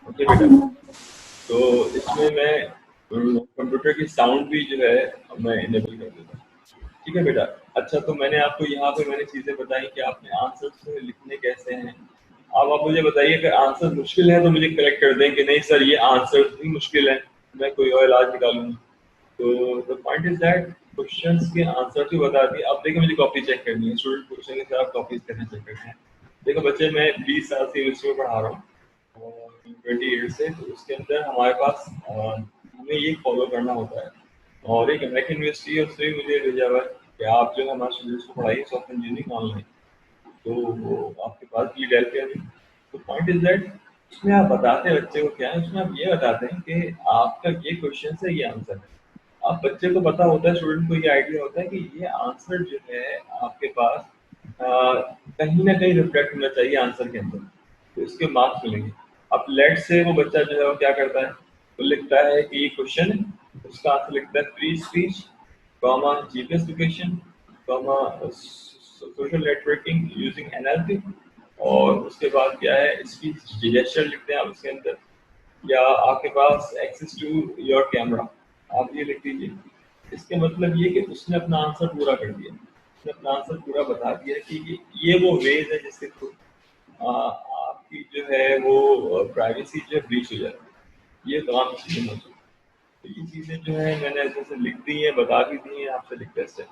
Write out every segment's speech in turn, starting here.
Okay बेटा, तो इसमें मैं कंप्यूटर की साउंड भी जो है मैं इनेबल कर देता हूँ। ठीक है बेटा। अच्छा, तो मैंने आपको यहाँ पे मैंने चीज़ें बताई कि आपने आंसर्स लिखने कैसे हैं। अब आप मुझे बताइए, अगर आंसर मुश्किल है तो मुझे करेक्ट कर दें कि नहीं सर ये आंसर भी मुश्किल है, मैं कोई और इलाज निकालूंगा। तो the point is that questions के आंसर भी बता दिए। अब देखिए मुझे कॉपी चेक करनी है, स्टूडेंट क्वेश्चन के साथ कॉपीज करना चेक करते हैं। देखो बच्चे, मैं 20 साल से यूनिवर्सिटी में पढ़ा रहा हूँ और 20 ईयर से, तो उसके अंदर हमारे पास हमें ये फॉलो करना होता है। और एक अमेरिकन यूनिवर्सिटी है, उसने भी मुझे भेजा हुआ है कि आप जो है हमारे स्टूडेंट्स को पढ़ाइए सॉफ्टवेयर इंजीनियरिंग ऑनलाइन। तो वो आपके पास भी डेल है। तो पॉइंट इज दैट उसमें आप बताते हैं बच्चे को क्या है, उसमें आप ये बताते हैं कि आपका ये क्वेश्चन है, ये आंसर है। अब बच्चे को पता होता है, स्टूडेंट को ये आइडिया होता है कि ये आंसर जो है आपके पास कहीं ना कहीं रिफ्लेक्ट होना चाहिए आंसर के अंदर, तो इसके मार्क्स मिलेंगे। अब लेट से वो बच्चा जो है वो क्या करता है, वो लिखता है कि ये क्वेश्चन है, उसका आंसर लिखता है free speech, comma GPS location, comma social networking using NLP, और उसके बाद क्या है इसकी जेस्चर लिखते हैं आप उसके अंदर, या आपके पास एक्सेस टू योर कैमरा, आप ये लिख दीजिए। इसके मतलब ये कि उसने अपना आंसर पूरा कर दिया, उसने अपना आंसर पूरा बता दिया कि ये वो वेज है जिसके थ्रू आपकी जो है वो प्राइवेसी जो है ब्रीच हो जाती है। ये तमाम चीज़ें मौजूद हैं। तो ये चीज़ें जो है मैंने ऐसे ऐसे लिख दी हैं, बता भी दी हैं आपसे रिक्वेस्ट है,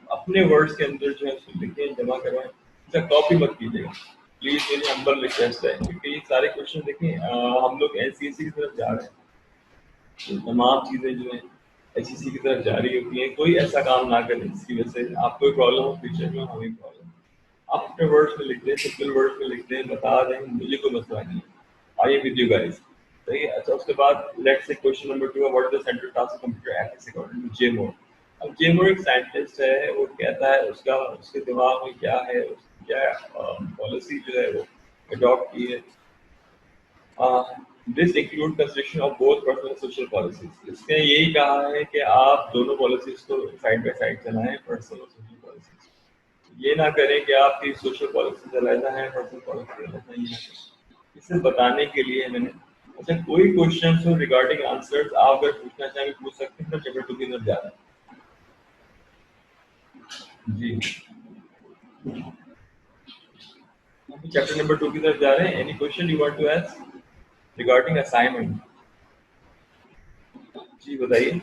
अपने वर्ड्स के अंदर जो है उसको लिखें, जमा करवाएं। इसका कॉपी मत कीजिएगा प्लीज़, मेरी हम्बल रिक्वेस्ट है, क्योंकि ये सारे क्वेश्चन देखें हम लोग एनसीएससी की तरफ जा रहे हैं, तो तमाम चीज़ें जो हैं एचईसी की तरफ जारी होती हैं। कोई ऐसा काम ना करें जिसकी वजह से आपको कोई प्रॉब्लम हो फ्यूचर में, हमें प्रॉब्लम। आप अपने वर्ड्स में लिख दें, सिंपल वर्ड्स में लिख दें, बता दें, मुझे कोई मसला नहीं है। I am with you guys. सही है। अच्छा, उसके बाद let's say question number 2, what is the central task computer ethics according to J Moor. अब जे मोर एक साइंटिस्ट है, वो कहता है उसका उसके दिमाग में क्या है, उसकी क्या पॉलिसी जो है वो अडॉप्ट की है। This include consideration of both personal social policies. इसने यही कहा है कि आप दोनों पॉलिसीज को साइड बाय साइड चलाएं, पर्सनल और सोशल पॉलिसीज। ये ना करें कि आपकी सोशल पॉलिसीज अलग है, पर्सनल पॉलिसी अलग है, ये ना करें। इसे बताने के लिए मैंने, अच्छा कोई क्वेश्चन हो रिगार्डिंग आंसर्स आप अगर पूछना चाहें पूछ सकते हैं, तो चैप्टर 2 की तरफ जा रहे हैं जी। चैप्टर नंबर 2 की तरफ जा रहे हैं। Any question you want to ask regarding assignment? जी बताइए।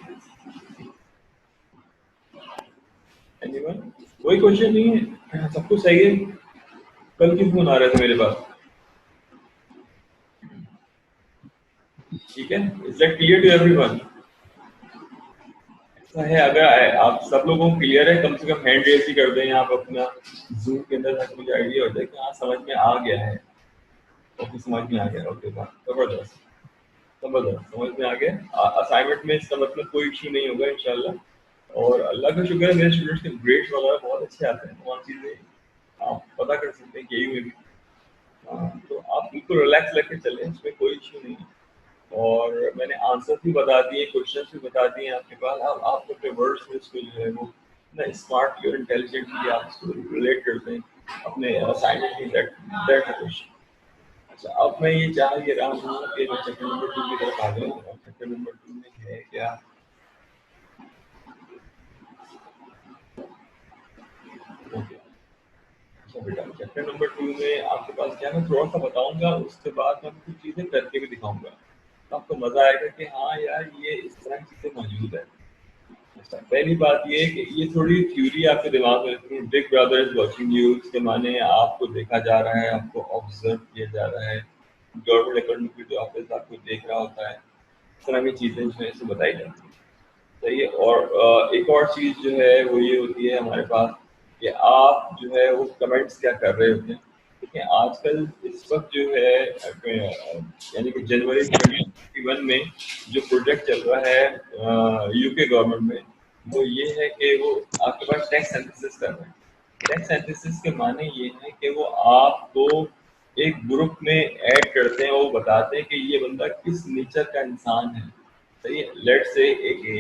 एनीवन? कोई क्वेश्चन नहीं है, सब कुछ सही है। कल क्यों फोन आ रहे थे मेरे पास? ठीक है, is that clear to everyone? ऐसा है, अगर आप सब लोगों को क्लियर है, कम से कम हैंड रेज ही कर दें आप अपना जूम के अंदर, ताकि मुझे आइडिया हो जाए कि हाँ समझ में आ गया है। ओके, समझ में आ गया। ओके, जबरदस्त, जबरदस्त, समझ में आ गया। असाइनमेंट में इसका मतलब कोई इशू नहीं होगा इंशाल्लाह। और अल्लाह का शुक्र है, मेरे स्टूडेंट्स के ग्रेड्स वगैरह बहुत अच्छे आते हैं, तमाम चीज़ें आप पता कर सकते हैं केयू में भी। तो आप बिल्कुल रिलैक्स लेके चलें, इसमें कोई इशू नहीं है। और मैंने आंसर भी बता दिए, क्वेश्चंस भी बता दिए आपके पास। आप अपने वर्ड्स में इसको जो है वो ना स्मार्टली और इंटेलिजेंटली आप इसको रिलेट करते हैं अपने असाइनमेंट की, दैट क्वेश्चन। अच्छा, अब मैं ये चाह ये रहा हूँ कि मैं चैप्टर नंबर 2 की तरफ आ जाऊँ। और चैप्टर नंबर 2 में है क्या? ओके, अच्छा बेटा, चैप्टर नंबर 2 में आपके पास क्या, मैं थोड़ा सा बताऊंगा, उसके बाद मैं कुछ चीज़ें करके भी दिखाऊंगा, तो आपको मजा आएगा कि हाँ यार ये इस तरह की चीज़ें मौजूद है। अच्छा, पहली बात ये है कि ये थोड़ी थ्योरी आपके दिमाग में रखनी है। Big brother is watching you, इसके माने आपको देखा जा रहा है, आपको ऑब्जर्व किया जा रहा है। गवर्नमेंट अकाउंटेबिलिटी ऑफिस आपको देख रहा होता है। इस तरह की चीज़ें जो है इसे बताई जाती हैं। सही है। और एक और चीज़ जो है वो ये होती है हमारे पास कि आप जो है वो कमेंट्स क्या कर रहे होते हैं। ठीक है, आजकल इस वक्त जो है यानी कि जनवरी 2021 में जो प्रोजेक्ट चल रहा है यूके गवर्नमेंट में, वो ये है कि वो आपके पास टेक्स्ट सिंथेसिस कर रहे हैं। टेक्स्ट सिंथेसिस के माने ये है कि वो आपको एक ग्रुप में ऐड करते हैं, वो बताते हैं कि ये बंदा किस नेचर का इंसान है। सही है। लेट से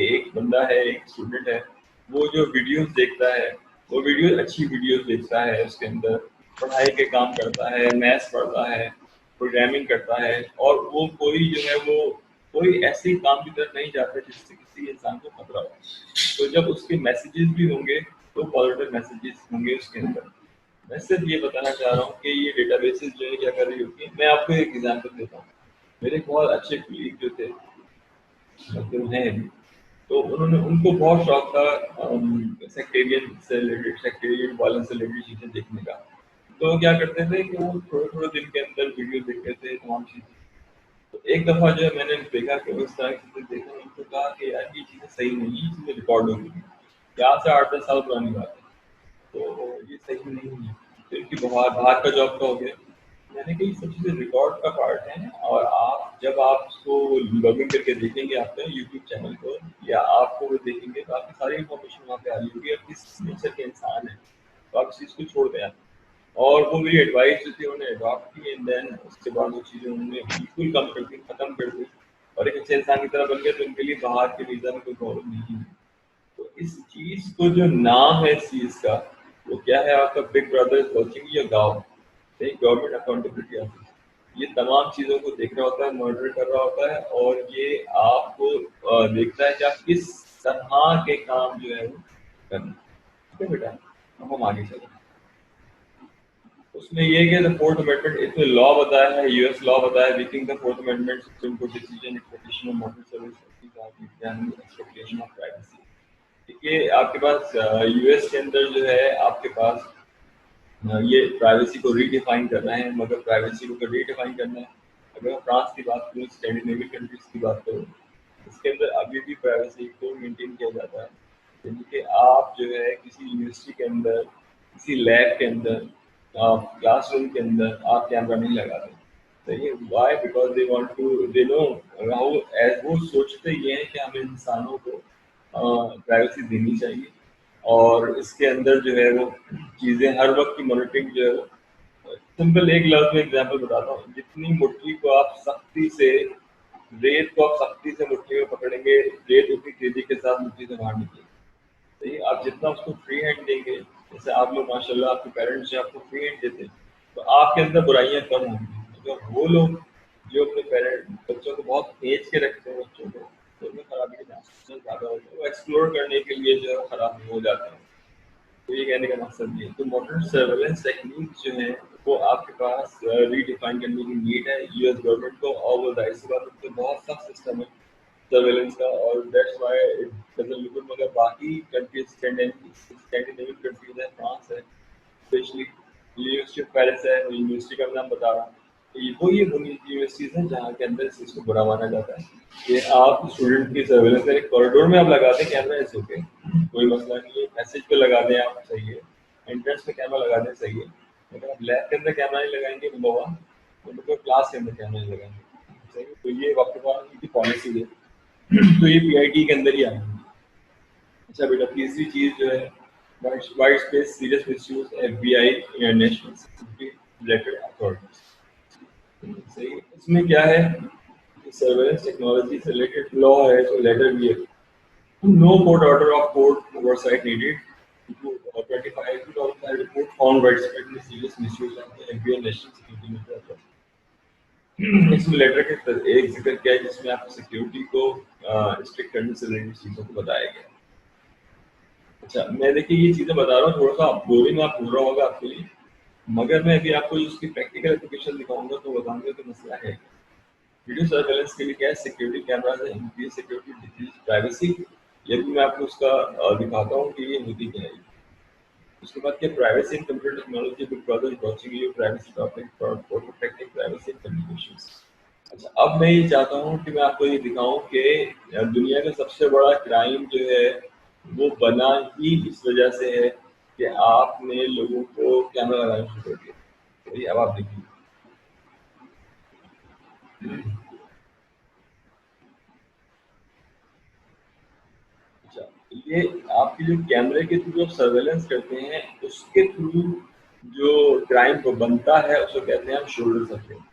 एक बंदा है, एक स्टूडेंट है, वो जो वीडियोस देखता है, वो वीडियो अच्छी वीडियोस देखता है, उसके अंदर पढ़ाई के काम करता है, मैथ्स पढ़ता है, प्रोग्रामिंग करता है, और वो कोई जो है वो कोई ऐसे काम की तरफ नहीं जाता जिससे किसी इंसान को खतरा हो। तो जब उसके मैसेजेस भी होंगे तो पॉजिटिव मैसेजेस होंगे उसके अंदर। मैं सिर्फ ये बताना चाह रहा हूँ कि ये डेटाबेसेस जो है क्या कर रही होती है। मैं आपको एक एग्जांपल देता हूँ। मेरे एक बहुत अच्छे कलीग जो थे, मतलब हैं अभी, तो उन्होंने उनको बहुत शौक था सेक्टेरियन से रिलेटेड, सेक्टेरियन वायलेंस से रिलेटेड चीज़ें देखने का। तो वो क्या करते थे कि वो थोड़े थोड़े दिन के अंदर वीडियो देखते थे तमाम चीज़ें। तो एक दफ़ा जो है मैंने देखा कि वो इस तरह की चीज़ें देखा, उनको कहा कि यार ये चीज़ें सही नहीं है, ये चीज़ें रिकॉर्ड हो गई हैं। आज से 8-10 साल पुरानी बात है। तो ये सही नहीं है। फिर कि बाहर बाहर का जॉब का हो गया। मैंने कहा ये सब चीज़ें रिकॉर्ड का पार्ट है, और आप जब आप उसको लॉगिन करके देखेंगे आपके यूट्यूब चैनल को, या आपको वो देखेंगे तो आपकी सारी इन्फॉर्मेशन वहाँ पे आ रही होगी, आप किस नेचर के इंसान हैं। तो आप इस चीज़ को छोड़ दें आप। और वो मेरी एडवाइस जो थी उन्होंने अडॉप्ट की, एंड देन उसके बाद वो चीज़ें उन्होंने बिल्कुल कम कर दी, खत्म कर दी, और एक अच्छे इंसान की तरह बन गए। तो उनके लिए बाहर के वीज़ा में कोई प्रॉब्लम नहीं है। तो इस चीज को जो नाम है इस चीज का, वो क्या है आपका, big brother is watching your गाँव, गवर्नमेंट अकाउंटेबिलिटी ऑफिस। ये तमाम चीजों को देख रहा होता है, मॉनिटर कर रहा होता है, और ये आपको देखता है कि आप किस तरह के काम जो है वो करना। ठीक है बेटा, अब हम आगे चलें। उसमें ये है कि द फोर्थ अमेंडमेंट, इसमें लॉ बताया है, यूएस लॉ बताया है, वीकिंग the fourth amendment supreme court decision expectation of model service expectation of privacy. देखिए आपके पास यूएस के अंदर जो है आपके पास ये प्राइवेसी को रीडिफाइन करना है, मगर प्राइवेसी को रीडिफाइन करना है। अगर मैं फ्रांस की बात करूँ, स्कैंडिनेवियन कंट्रीज की बात करूँ, इसके अंदर अभी भी प्राइवेसी को मेंटेन किया जाता है। यानी कि आप जो है किसी यूनिवर्सिटी के अंदर, किसी लैब के अंदर, क्लासरूम के अंदर आप कैमरा नहीं लगाते। सही है, why? Because they want to, they know how, as वो सोचते ये हैं कि हमें इंसानों को प्राइवेसी देनी चाहिए, और इसके अंदर जो है वो चीज़ें हर वक्त की मॉनिटरिंग जो है वो सिंपल एक लफ्ज़ में एग्जांपल बताता हूँ। जितनी मुट्ठी को आप सख्ती से, रेत को आप सख्ती से मुट्ठी में पकड़ेंगे, रेत उतनी तेजी के साथ मुट्ठी से बाहर निकलेगी। सही, आप जितना उसको फ्री हैंड देंगे, जैसे आप लोग माशाल्लाह आपके पेरेंट्स जो आपको फ्री हैंड देते हैं, तो आपके अंदर बुराइयां कम होंगी। अगर वो लोग जो अपने पेरेंट बच्चों को बहुत खींच के रखते हैं, बच्चों को, तो उनमें खराबी के चांसेस ज़्यादा होते हैं, वो एक्सप्लोर करने के लिए जो है वो खराब हो जाते हैं। तो ये कहने का मकसद ये है। तो मॉडर्न सर्वेलेंस टेक्निक जो है वो आपके पास रीडिफाइन करने की नीड है यूएस गवर्नमेंट को, और वो जाहिर सी बात है बहुत सख्त सिस्टम है सर्वेलेंस का, और that's why it doesn't look good. मगर बाकी कंट्रीज, स्कैंडिनेवियन कंट्रीज है, फ्रांस है स्पेशली, यूनिवर्सिटी ऑफ पेरिस है, यूनिवर्सिटी का नाम बता रहा हूँ। तो ये वो यूनिवर्सिटीज हैं जहाँ के अंदर इस चीज़ को बुरा माना जाता है कि आप स्टूडेंट की सर्वेलेंस करें, कॉरिडोर में आप लगा दें कैमरा, इट्स ओके, कोई मसला नहीं है। मैसेज पे लगा दें आप, सही है। एंट्रेंस पे कैमरा लगा दें, सही है। अगर आप लैब के अंदर कैमरा नहीं लगाएंगे, number one, number two class के अंदर कैमरा नहीं लगाएंगे, सही है। तो ये आपके पास इनकी पॉलिसी है। तो ये पीआईटी के अंदर ही आएंगे। अच्छा बेटा, तीसरी चीज जो है, wide space serious misuse, FBI, national security related authorities. सही है। इसमें क्या है, सर्वेलेंस टेक्नोलॉजी से रिलेटेड लॉ है, जो लेटर भी है, no court order of court oversight needed, 25 2005 report found widespread serious misuse of the FBI national security authority. इसमें लेटर के एक जिक्र किया है जिसमें आपको सिक्योरिटी को स्ट्रिक्ट करने से रिलेटेड चीजों को बताया गया है। अच्छा, मैं देखिए ये चीज़ें बता रहा हूँ, थोड़ा-सा बोरिंग आप हो रहा होगा आपके लिए, मगर मैं अभी आपको इसकी प्रैक्टिकल एप्लीकेशन दिखाऊँगा तो बताऊँगा कि मसला है क्या। वीडियो सर्वेलेंस के लिए क्या है, सिक्योरिटी कैमराज़ है, इंक्रीज़ सिक्योरिटी, डिक्रीज़ प्राइवेसी। ये भी मैं आपको उसका दिखाता हूँ कि ये होती क्या है। उसके बाद क्या, privacy in computer technology, big brother is watching you, privacy topic for protecting privacy in communications. अच्छा, अब मैं ये चाहता हूँ कि मैं आपको ये दिखाऊँ कि दुनिया का सबसे बड़ा क्राइम जो है वो बना ही इस वजह से है कि आपने लोगों को कैमरा लगाना शुरू कर दिया। तो ये अब आप देखिए। अच्छा, ये आपके जो कैमरे के थ्रू आप सर्वेलेंस करते हैं, उसके थ्रू जो क्राइम को बनता है उसको कहते हैं हम शोल्डर सर्वेलेंस।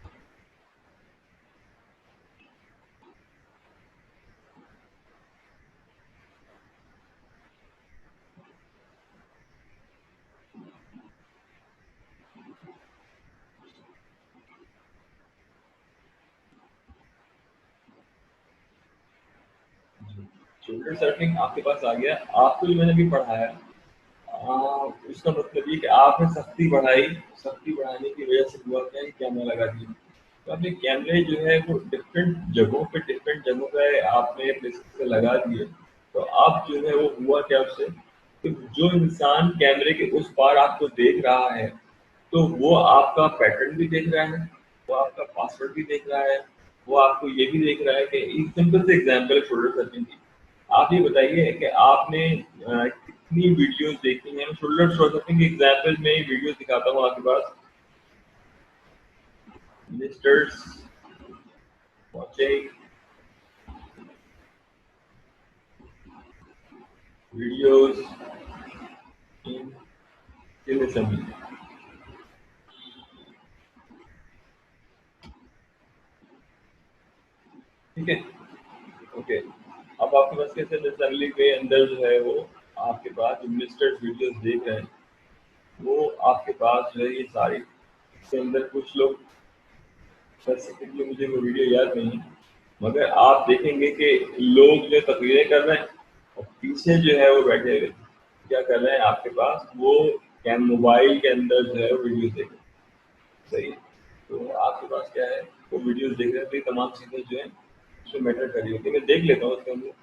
शोल्डर सर्फिंग आपके पास आ गया, आपको जो मैंने अभी पढ़ाया उसका मतलब ये कि आपने सख्ती बढ़ाने की वजह से हुआ क्या है, कैमरा लगा दिया। तो आपने कैमरे जो है वो डिफरेंट जगहों पे आपने प्लेसेस पे लगा दिए। तो अब जो है वो हुआ क्या उससे कि जो इंसान कैमरे के उस पार आपको देख रहा है, तो वो आपका पैटर्न भी देख रहा है, वो आपका पासवर्ड भी देख रहा है, वो आपको ये भी देख रहा है कि एक सिंपल से एग्जांपल है शोल्डर सर्फिंग की। आप ये बताइए कि आपने कितनी वीडियोस देखी हैं। शोल्डर सर्फिंग के एग्जांपल में वीडियोस दिखाता हूँ आपके पास। Ministers watching videos in assembly. ठीक है, ओके। अब आपके पास कैसे असेंबली के अंदर जो है वो आपके पास जो मिस्टर्स वीडियोस देख रहे हैं, वो आपके पास जो है ये सारी इसके अंदर कुछ लोग स्पेसिफिकली मुझे वो वीडियो याद नहीं है, मगर आप देखेंगे कि लोग जो तकरीरें कर रहे हैं और पीछे जो है वो बैठे हुए क्या कर रहे हैं आपके पास वो कैम मोबाइल के अंदर जो है वो वीडियो देख रहे हैं। सही है। तो आपके पास क्या है वो वीडियोस देख रहे हैं, तो ये तमाम चीज़ें जो है उसमें मैटर कर रही होती है। मैं देख लेता हूँ उसके अंदर।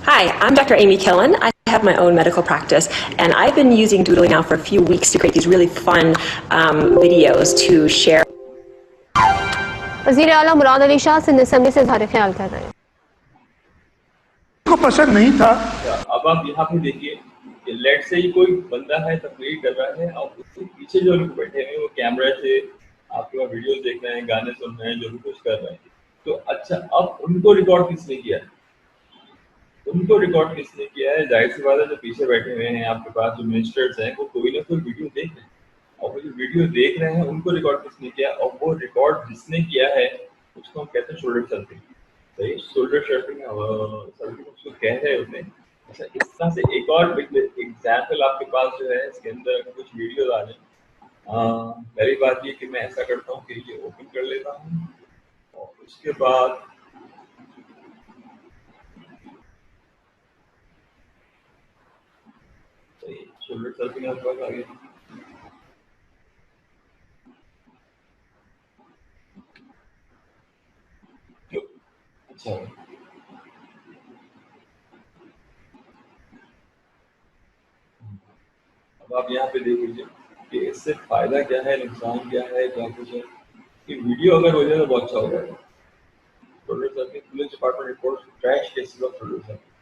Hi, I'm Dr. Amy Killen. I have my own medical practice, and I've been using Doodly now for a few weeks to create these really fun videos to share. वज़ीर आला मुराद अली शाह सिंध असेंबली से इज़हार ख्याल कर रहे हैं। को पसंद नहीं था। अब आप यहाँ पे देखिए कि लेट से ही कोई बंदा है तकरीर कर रहा है और उसके पीछे जो लोग बैठे हैं वो कैमरा से आपके पास वीडियो देख रहे हैं, गाने सुन रहे हैं, जो भी कुछ कर रहे हैं। तो अच्छा, अब उनको रिकॉर्ड किसने किया है? उनको रिकॉर्ड किसने किया है? जाहिर सी बात है जो पीछे बैठे हुए हैं आपके पास जो मिनिस्टर्स हैं वो कोई ना कोई वीडियो देख रहे हैं, और वो जो वीडियो देख रहे हैं उनको रिकॉर्ड किसने किया, और वो रिकॉर्ड जिसने किया है उसको हम कहते हैं शोल्डर सर्फिंग। सही, शोल्डर सर्फिंग सर्फिंग उसको कह रहे होते हैं। अच्छा, इस तरह से एक और एग्जाम्पल आपके पास जो है इसके अंदर अगर कुछ वीडियो आ जाए, पहली बात ये कि मैं ऐसा करता हूँ कि ये ओपन कर लेता हूँ और उसके बाद शोल्डर सर्फिंग आपके पास आ गया। अच्छा, अब आप यहाँ पे देख लीजिए कि इससे फायदा क्या है, नुकसान क्या है, क्या कुछ है। कि वीडियो अगर हो जाए तो बहुत अच्छा हो जाएगा। Shoulder surfing police department report crash cases off shoulder surfing.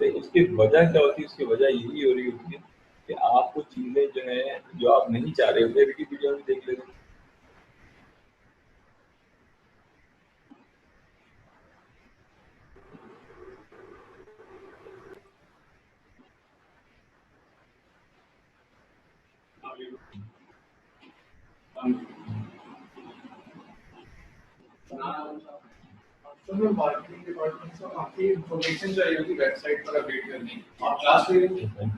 तो उसकी वजह क्या होती है? उसकी वजह यही हो रही होती है कि आपको चीजें जो है जो आप नहीं चाह रहे होते विकिपीडिया में देख लेते। मार्केटिंग डिपार्टमेंट से आपकी इंफॉर्मेशन चाहिए होगी वेबसाइट पर अपडेट करनी। आप क्लास ले रहे हैं?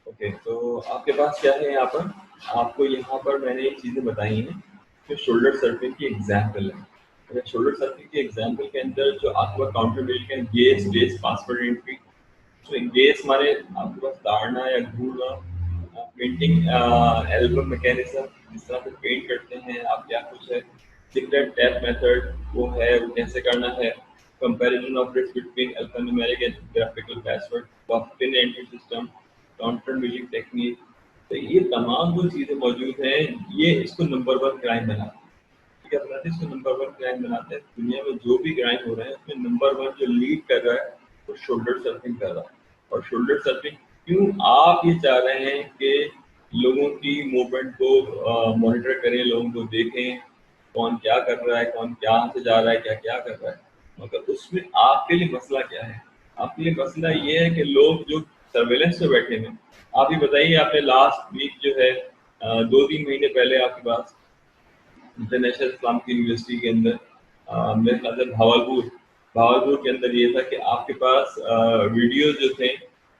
ओके, तो आपके पास क्या है यहाँ पर? आपको यहाँ पर मैंने ये चीज़ें बताई हैं जो शोल्डर सर्फिंग की एग्जाम्पल है। अगर शोल्डर सर्फिंग की एग्जाम्पल के अंदर जो आपका काउंटरबिलिटी है गेस बेस पासवर्ड एंट्री। तो गेस माने आपके पास ताड़ना या घूरना, पेंटिंग एल्बम मैकेनिज्म, जिस तरह से पेंट करते हैं आप, क्या कुछ है सीक्रेट टैप मेथड वो है, वो कैसे करना है, comparison of risk between alphanumeric and graphical password, pin entry system, counter music technique. तो ये तमाम जो चीज़ें मौजूद हैं ये इसको नंबर 1 क्राइम बनाते हैं। क्या बनाते हैं? इसको नंबर 1 क्राइम बनाते हैं। दुनिया में जो भी क्राइम हो रहे हैं उसमें नंबर 1 जो लीड कर रहा है वो शोल्डर सर्फिंग कर रहा है। और शोल्डर सर्फिंग क्यों आप ये चाह रहे हैं कि लोगों की मूवमेंट को मॉनिटर करें, लोगों को देखें कौन क्या कर रहा है, कौन क्या से जा रहा है, क्या क्या कर रहा है, मगर उसमें आपके लिए मसला क्या है? आपके लिए मसला ये है कि लोग जो सर्वेलेंस में बैठे हैं, आप ही बताइए, आपने लास्ट वीक जो है 2-3 महीने पहले आपके पास इंटरनेशनल इस्लामिक यूनिवर्सिटी के अंदर मेरे ख्याल से भावलपुर के अंदर ये था कि आपके पास वीडियो जो थे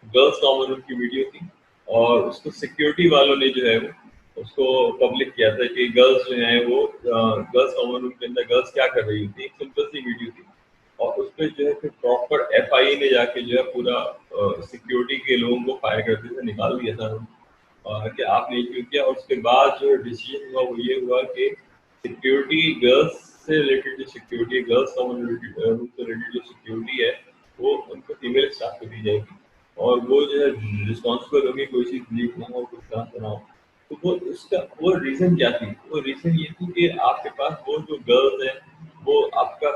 गर्ल्स कॉमन रूम की वीडियो थी, और उसको सिक्योरिटी वालों ने जो है वो उसको पब्लिक किया था कि गर्ल्स जो हैं वो गर्ल्स कॉमन रूम के अंदर गर्ल्स क्या कर रही थी, एक सिंपल सी वीडियो थी। और उस पे जो है फिर प्रॉपर एफआई ने जाके जो है पूरा सिक्योरिटी के लोगों को फायर करते थे निकाल दिया था कि आपने क्यों किया। और उसके बाद जो डिसीजन हुआ वो ये हुआ कि सिक्योरिटी गर्ल्स से रिलेटेड जो सिक्योरिटी गर्ल्स कॉमन रूम से रिलेटेड जो सिक्योरिटी है वो उनको फीमेल स्टाफ को दी जाएगी, और वो जो है रिस्पॉन्सिबल होगी कोई चीज़ लीक ना हो, कुछ तरह से ना हो। तो वो उसका वो रीज़न क्या थी? वो रीज़न ये थी कि आपके पास वो जो गर्ल्स हैं वो आपका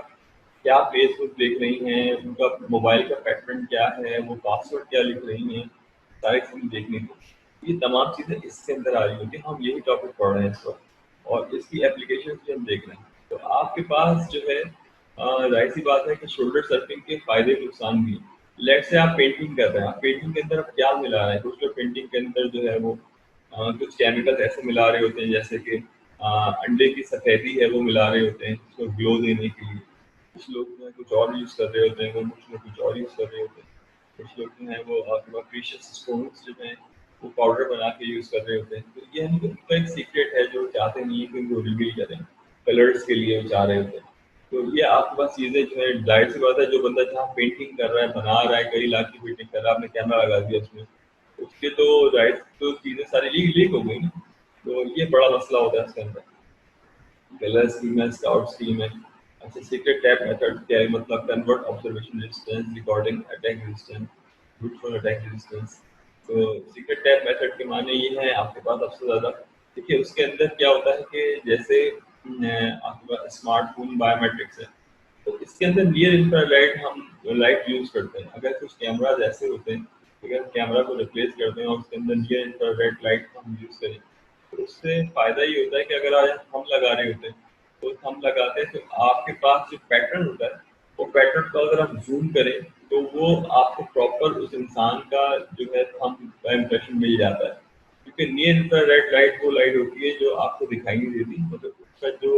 क्या फेसबुक देख रही हैं, उनका मोबाइल का पैटर्न क्या है, वो पासवर्ड क्या लिख रही हैं, सारी चीज़ें देखनी थी। ये तमाम चीज़ें इसके अंदर आ रही होती हैं। हम यही टॉपिक पढ़ रहे हैं इस वक्त और इसकी एप्लीकेशन भी हम देख रहे हैं। तो आपके पास जो है जाहिर सी बात है कि शोल्डर सर्फिंग के फायदे नुकसान भी हैं। लेट्स से आप पेंटिंग कर रहे हैं, आप पेंटिंग के अंदर आप क्या मिला रहे हैं? कुछ लोग पेंटिंग के अंदर जो है वो कुछ केमिकल ऐसे मिला रहे होते हैं जैसे कि अंडे की सफेदी है वो मिला रहे होते हैं उसको ग्लो देने के लिए। कुछ लोग जो है कुछ और यूज़ कर रहे होते हैं, वो कुछ लोग कुछ और यूज़ कर रहे होते हैं। कुछ लोग जो हैं वो आपके पास प्रीशियस स्टोन्स जो हैं वो पाउडर बना के यूज़ कर रहे होते हैं। तो ये यानी कि उनका एक सीक्रेट है जो चाहते नहीं है कि उनको रिवील करें, कलर्स के लिए वो चाह रहे होते हैं। तो ये आपके पास चीज़ें जो है ज़ाहिर सी बात है जो बंदा जहाँ पेंटिंग कर रहा है, बना रहा है, कई लाख की पेंटिंग कर रहा है, आपने कैमरा लगा दिया उसमें, उसके तो ज़ाहिर तो चीज़ें सारी लीक लीक हो गई ना। तो ये बड़ा मसला होता है इसके अंदर। कलर स्कीम है, स्काउट स्कीम है। अच्छा, सीक्रेट टैप मेथड क्या है? मतलब convert observation resistance, recording attack resistance, brute attack resistance. तो सीक्रेट टैप मेथड के माने ये है आपके पास सबसे ज़्यादा। देखिए उसके अंदर क्या होता है कि जैसे आपके पास स्मार्टफोन बायोमेट्रिक्स है, तो इसके अंदर नियर इंफ्रारेड हम लाइट यूज़ करते हैं। अगर कुछ कैमराज ऐसे होते हैं, अगर कैमरा को रिप्लेस करते हैं और उसके अंदर नियर इंफ्रारेड लाइट हम यूज़ करें, तो उससे फ़ायदा ये होता है कि अगर आज हम लगा रहे होते हैं, तो हम लगाते हैं तो आपके पास जो पैटर्न होता है, वो पैटर्न को अगर हम ज़ूम करें, तो वो आपको प्रॉपर उस इंसान का जो है थंब का इम्प्रेशन मिल जाता है। क्योंकि नियर इंफ्रारेड लाइट वो लाइट होती है जो आपको दिखाई नहीं देती, मतलब उसका जो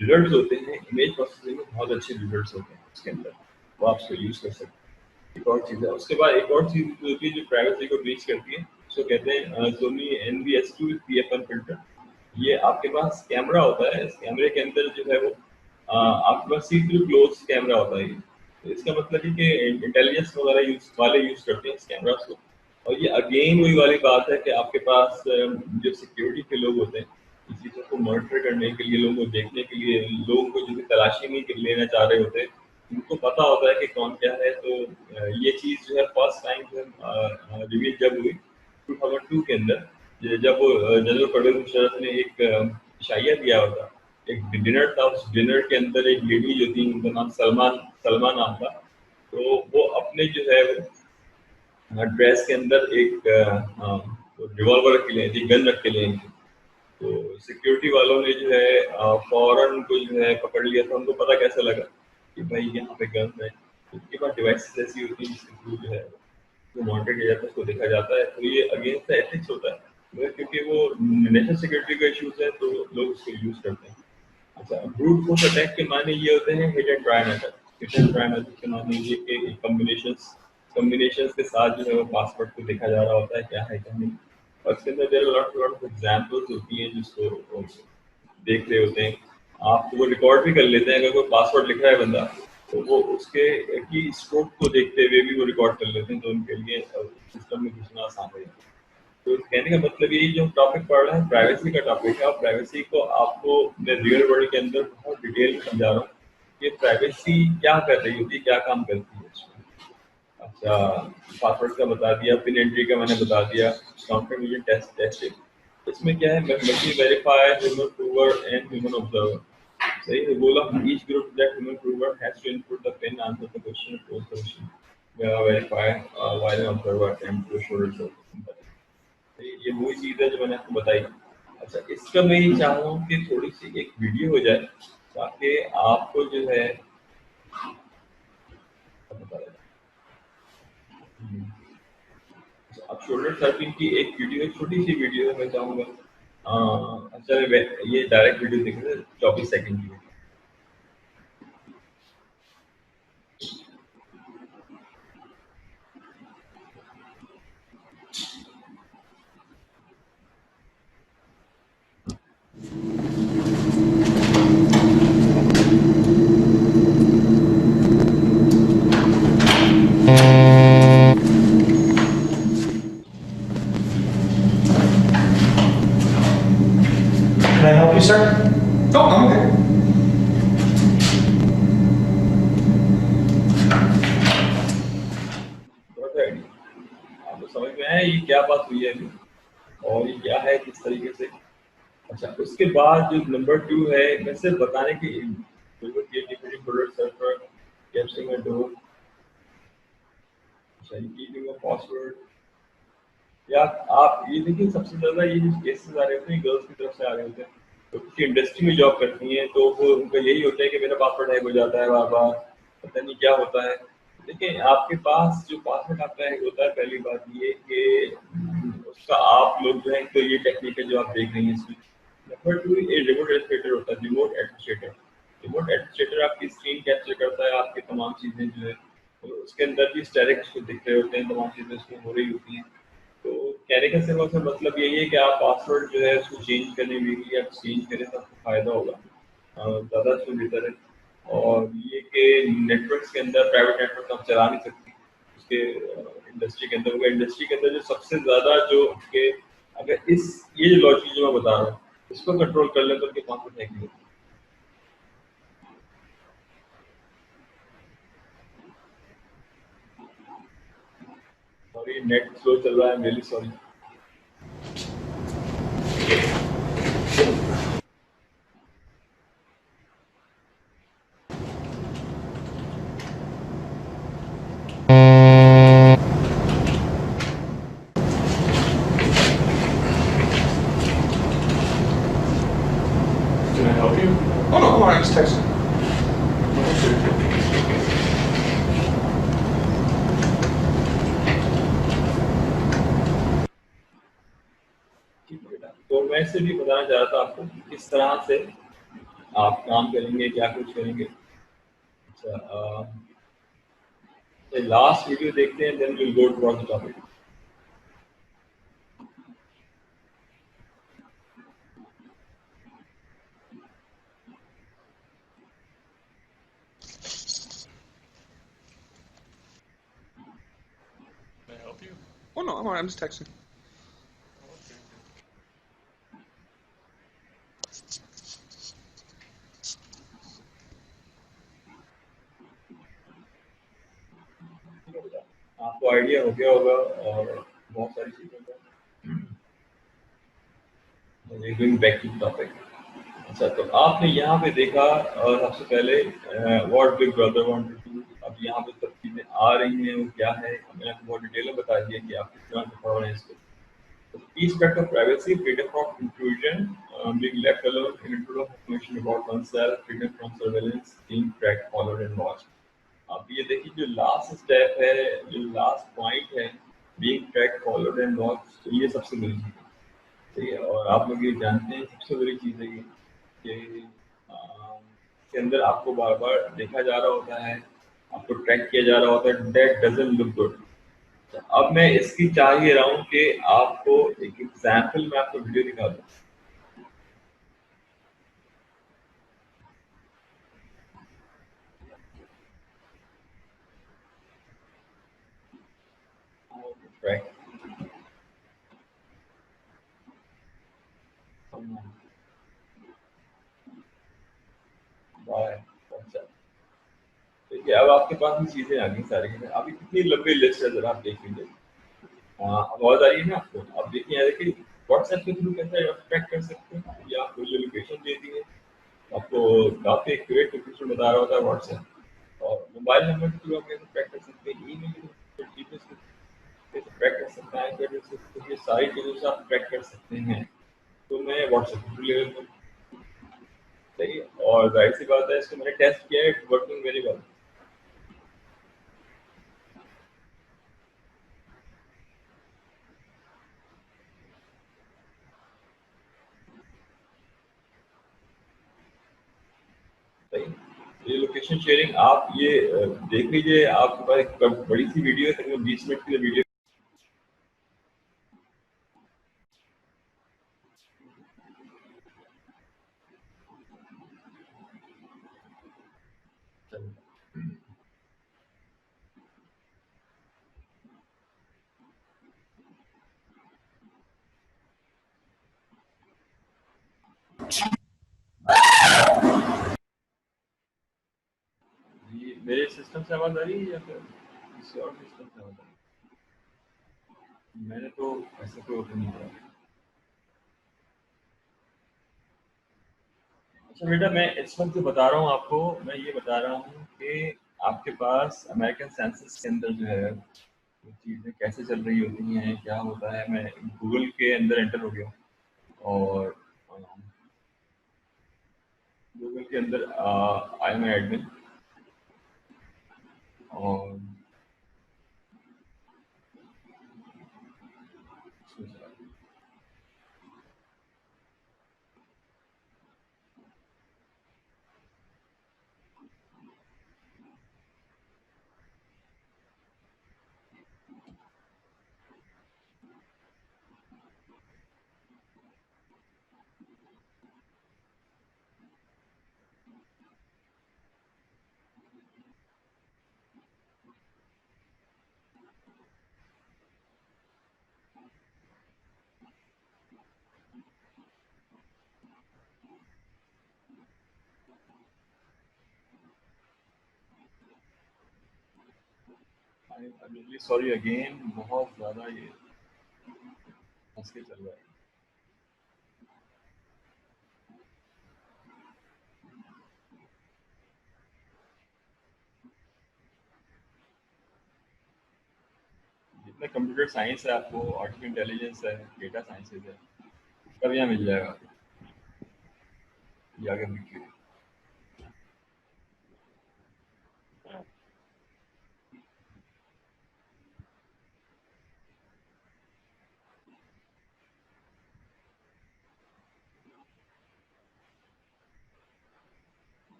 रिजल्ट्स होते हैं इमेज प्रोसेसिंग में बहुत अच्छे रिजल्ट्स होते हैं उसके अंदर, वो आप उसको यूज़ कर सकते हैं। एक और चीज़ है, उसके बाद एक और चीज़ जो होती है जो प्राइवेसी को ब्रीच करती है, उसको कहते हैं सोनी NVS2 PFM फिल्टर। ये आपके पास कैमरा होता है, इस कैमरे के अंदर जो है वो आपके पास सी थ्रू क्लोज कैमरा होता है ये। तो इसका मतलब है कि इंटेलिजेंस वगैरह यूज़ वाले यूज़ करते हैं इस कैमरास को। और ये अगेन वही वाली बात है कि आपके पास जो सिक्योरिटी के लोग होते हैं, इन चीज़ों को मॉनिटर करने के लिए, लोगों को देखने के लिए, लोगों को जो भी तलाशी नहीं लेना चाह रहे होते हैं, उनको पता होता है कि कौन क्या है। तो ये चीज़ जो है फर्स्ट टाइम जो है रिवील जब हुई 2002 के अंदर, जब वो जनरल परवेज मुशर्रफ ने एक इशाइया दिया हुआ था, एक डिनर था, उस डिनर के अंदर एक लेडी जो थी उनका नाम सलमा नाम था। तो वो अपने जो है ड्रेस के अंदर एक रिवॉल्वर रख के लिए थी, गन रख के लिए थी। तो सिक्योरिटी वालों ने जो है फौरन उनको जो है पकड़ लिया था। उनको पता कैसे लगा कि भाई यहाँ पे गन है? उनके पास डिवाइसेस ऐसी होती हैं जिसके थ्रू जो है वो मॉनिटर किया जाता है, उसको देखा जाता है। तो ये अगेंस्ट द एथिक्स होता है, मगर क्योंकि वो नेशनल सिक्योरिटी का इश्यूज है तो लोग उसको यूज करते हैं। अच्छा, ब्रूट फोर्स अटैक के माने ये होते हैं hit and try method. Hit and try method के माने ये कि कॉम्बिनेशंस के साथ जो है वो पासवर्ड को देखा जा रहा होता है क्या है क्या नहीं। और इसके अंदर there lot lot of examples होती हैं जिसको वो देख रहे होते हैं। आप वो रिकॉर्ड भी कर लेते हैं, अगर कोई पासवर्ड लिख रहा है बंदा तो वो उसके की स्ट्रोक को देखते हुए भी वो रिकॉर्ड कर लेते हैं, तो उनके लिए सिस्टम में घुसना आसान हो जाता है। तो कहने का मतलब यही जो टॉपिक पढ़ रहे हैं प्राइवेसी का टॉपिक है, और प्राइवेसी को आपको मैं रियल वर्ल्ड के अंदर बहुत डिटेल में समझा रहा हूँ कि प्राइवेसी क्या कर रही होती है, क्या काम करती है इसमें। अच्छा, पासवर्ड का बता दिया, पिन एंट्री का मैंने बता दिया, काउंटर मीडियम टेस्ट इसमें क्या है, multi verifier, human prover and human observer. सही है बोला। Each group that human prover has to input the pin, answer the question, pose the question, verify while observer attempt to show result. ये वही चीज़ है जो मैंने आपको बताई। अच्छा, इसका मैं ये चाह रहा हूँ कि थोड़ी सी एक वीडियो हो जाए ताकि आपको जो है बता रहा हूँ। अब शोल्डर सर्फिंग की एक वीडियो, एक छोटी सी वीडियो मैं चाहूँगा। अच्छा, ये डायरेक्ट वीडियो देख रहे 24 सेकंड की। Oh, I'm okay. आपको समझ में आया ये क्या बात हुई है अभी और ये क्या है किस तरीके से। अच्छा, उसके बाद जो नंबर 2 है, मैं सिर्फ बताने की जरूरत ये डिफरेंट प्रोडक्ट सर्वर कैप्चरिंग अ डोर, अच्छा कीपिंग अ पासवर्ड, या आप ये देखिए सबसे ज़्यादा ये जो केसेस आ रहे होते हैं गर्ल्स की तरफ से आ रहे होते हैं, तो किसी इंडस्ट्री में जॉब करती हैं तो वो उनका यही होता है कि मेरा पासवर्ड हैक हो जाता है बार बार, पता नहीं क्या होता है। देखिए आपके पास जो पासवर्ड आपका हैक होता है, पहली बात ये कि उसका आप लोग जो है, तो ये टेक्निक है जो आप देख रही हैं इसमें। नंबर 2 ये रिमोट एडमिनिस्ट्रेटर होता है, रिमोट एडमिनिस्ट्रेटर। रिमोट एडमिनिस्ट्रेटर आपकी स्क्रीन कैप्चर करता है, आपकी तमाम चीज़ें जो है, तो उसके अंदर भी स्टैटिक उसको दिख रहे होते हैं, तमाम चीज़ें उसमें हो रही होती हैं। तो कहने का सिर्फ से मतलब यही है कि आप पासवर्ड जो है उसको चेंज करने में भी आप चेंज करें तो आपको फ़ायदा होगा, ज़्यादा अच्छा बेहतर है। और ये कि नेटवर्क्स के अंदर प्राइवेट नेटवर्क आप चला नहीं सकते उसके इंडस्ट्री के अंदर होगा। इंडस्ट्री के अंदर जो सबसे ज़्यादा जो कि अगर इस ये जो लॉजिक जो मैं बता रहा हूँ इसको कंट्रोल कर लें तो उनके पासवर्ड हैक नहीं होते। सॉरी नेट स्लो चल रहा है, really sorry. Can I help you? Oh no, I'm just texting. ठीक है बेटा, तो मैं इससे भी बताना चाह रहा था आपको कि किस तरह से आप काम करेंगे, क्या कुछ करेंगे। अच्छा, लास्ट वीडियो देखते हैं, then will go to the topic. Can I help you? Oh no, I'm alright. I'm just texting. आपको आइडिया हो गया होगा और बहुत सारी चीज़ों का। Going back to topic. अच्छा, तो आपने यहाँ पे देखा सबसे पहले what big brother wanted to. अब यहाँ पे सब चीज़ें आ रही हैं, वो क्या है मैंने आपको बहुत डिटेल में बता दिया कि आप किस तरह से पढ़ रहे हैं इसको। Respect of privacy, freedom from intrusion, being left alone, control of information about oneself, freedom from surveillance, being tracked, followed and watched। अब ये देखिए जो लास्ट स्टेप है, जो लास्ट पॉइंट है, being tracked, followed and watched, तो ये सबसे बड़ी चीज़ है। ठीक है, और आप लोग ये जानते हैं सबसे बड़ी चीज़ है ये कि के अंदर आपको बार-बार देखा जा रहा होता है, आपको ट्रैक किया जा रहा होता है, दैट डज़न्ट लुक गुड। अब मैं इसकी चाह ये रहा हूँ कि आपको एक एग्जाम्पल में आपको वीडियो दिखा दूँ। Track bye WhatsApp. देखिए अब आपके पास भी चीज़ें आ गई सारी की सारी। अभी कितनी लंबी लिस्ट है ज़रा आप देख लीजिए। आवाज़ आ रही है ना आपको? अब देखिए व्हाट्सएप के थ्रू कैसे आप ट्रैक कर सकते हैं या आपको जो लोकेशन दे दी है, आपको काफ़ी एक्यूरेट लोकेशन बता रहा होता है व्हाट्सएप। और मोबाइल नंबर के थ्रू आप कैसे ट्रैक कर सकते हैं, ईमेल के थ्रू, जीपीएस के थ्रू कैसे ट्रैक कर सकते हैं, आईपी एड्रेस से, तो ये सारी चीज़ों से आप ट्रैक कर सकते हैं। तो मैं व्हाट्सएप के थ्रू ले लेता हूँ, सही है। और ज़ाहिर सी बात है इसको मैंने टेस्ट किया है, इट्स वर्किंग वेरी वेल। सही, ये लोकेशन शेयरिंग आप ये देख लीजिए, आपके पास एक बड़ी सी वीडियो है, तकरीबन 20 मिनट की वीडियो। मेरे सिस्टम से आवाज़ आ रही है या फिर किसी और सिस्टम से आवाज़ आ रही है? मैंने तो ऐसा कोई ओपन नहीं करा। अच्छा बेटा, मैं इस वक्त जो बता रहा हूँ आपको, मैं ये बता रहा हूँ कि आपके पास अमेरिकन सेंसस के अंदर जो है वो चीज़ें कैसे चल रही होती हैं, क्या होता है। मैं गूगल के अंदर एंटर हो गया हूँ और गूगल के अंदर आई एम एडमिन और इसमें चला गया। I'm really sorry again, बहुत ज़्यादा ये फंस के चल रहा है। जितना कंप्यूटर साइंस है आपको, आर्टिफिशियल इंटेलिजेंस है, डेटा साइंसेज है, सब यहाँ मिल जाएगा। ये आगे देखिए।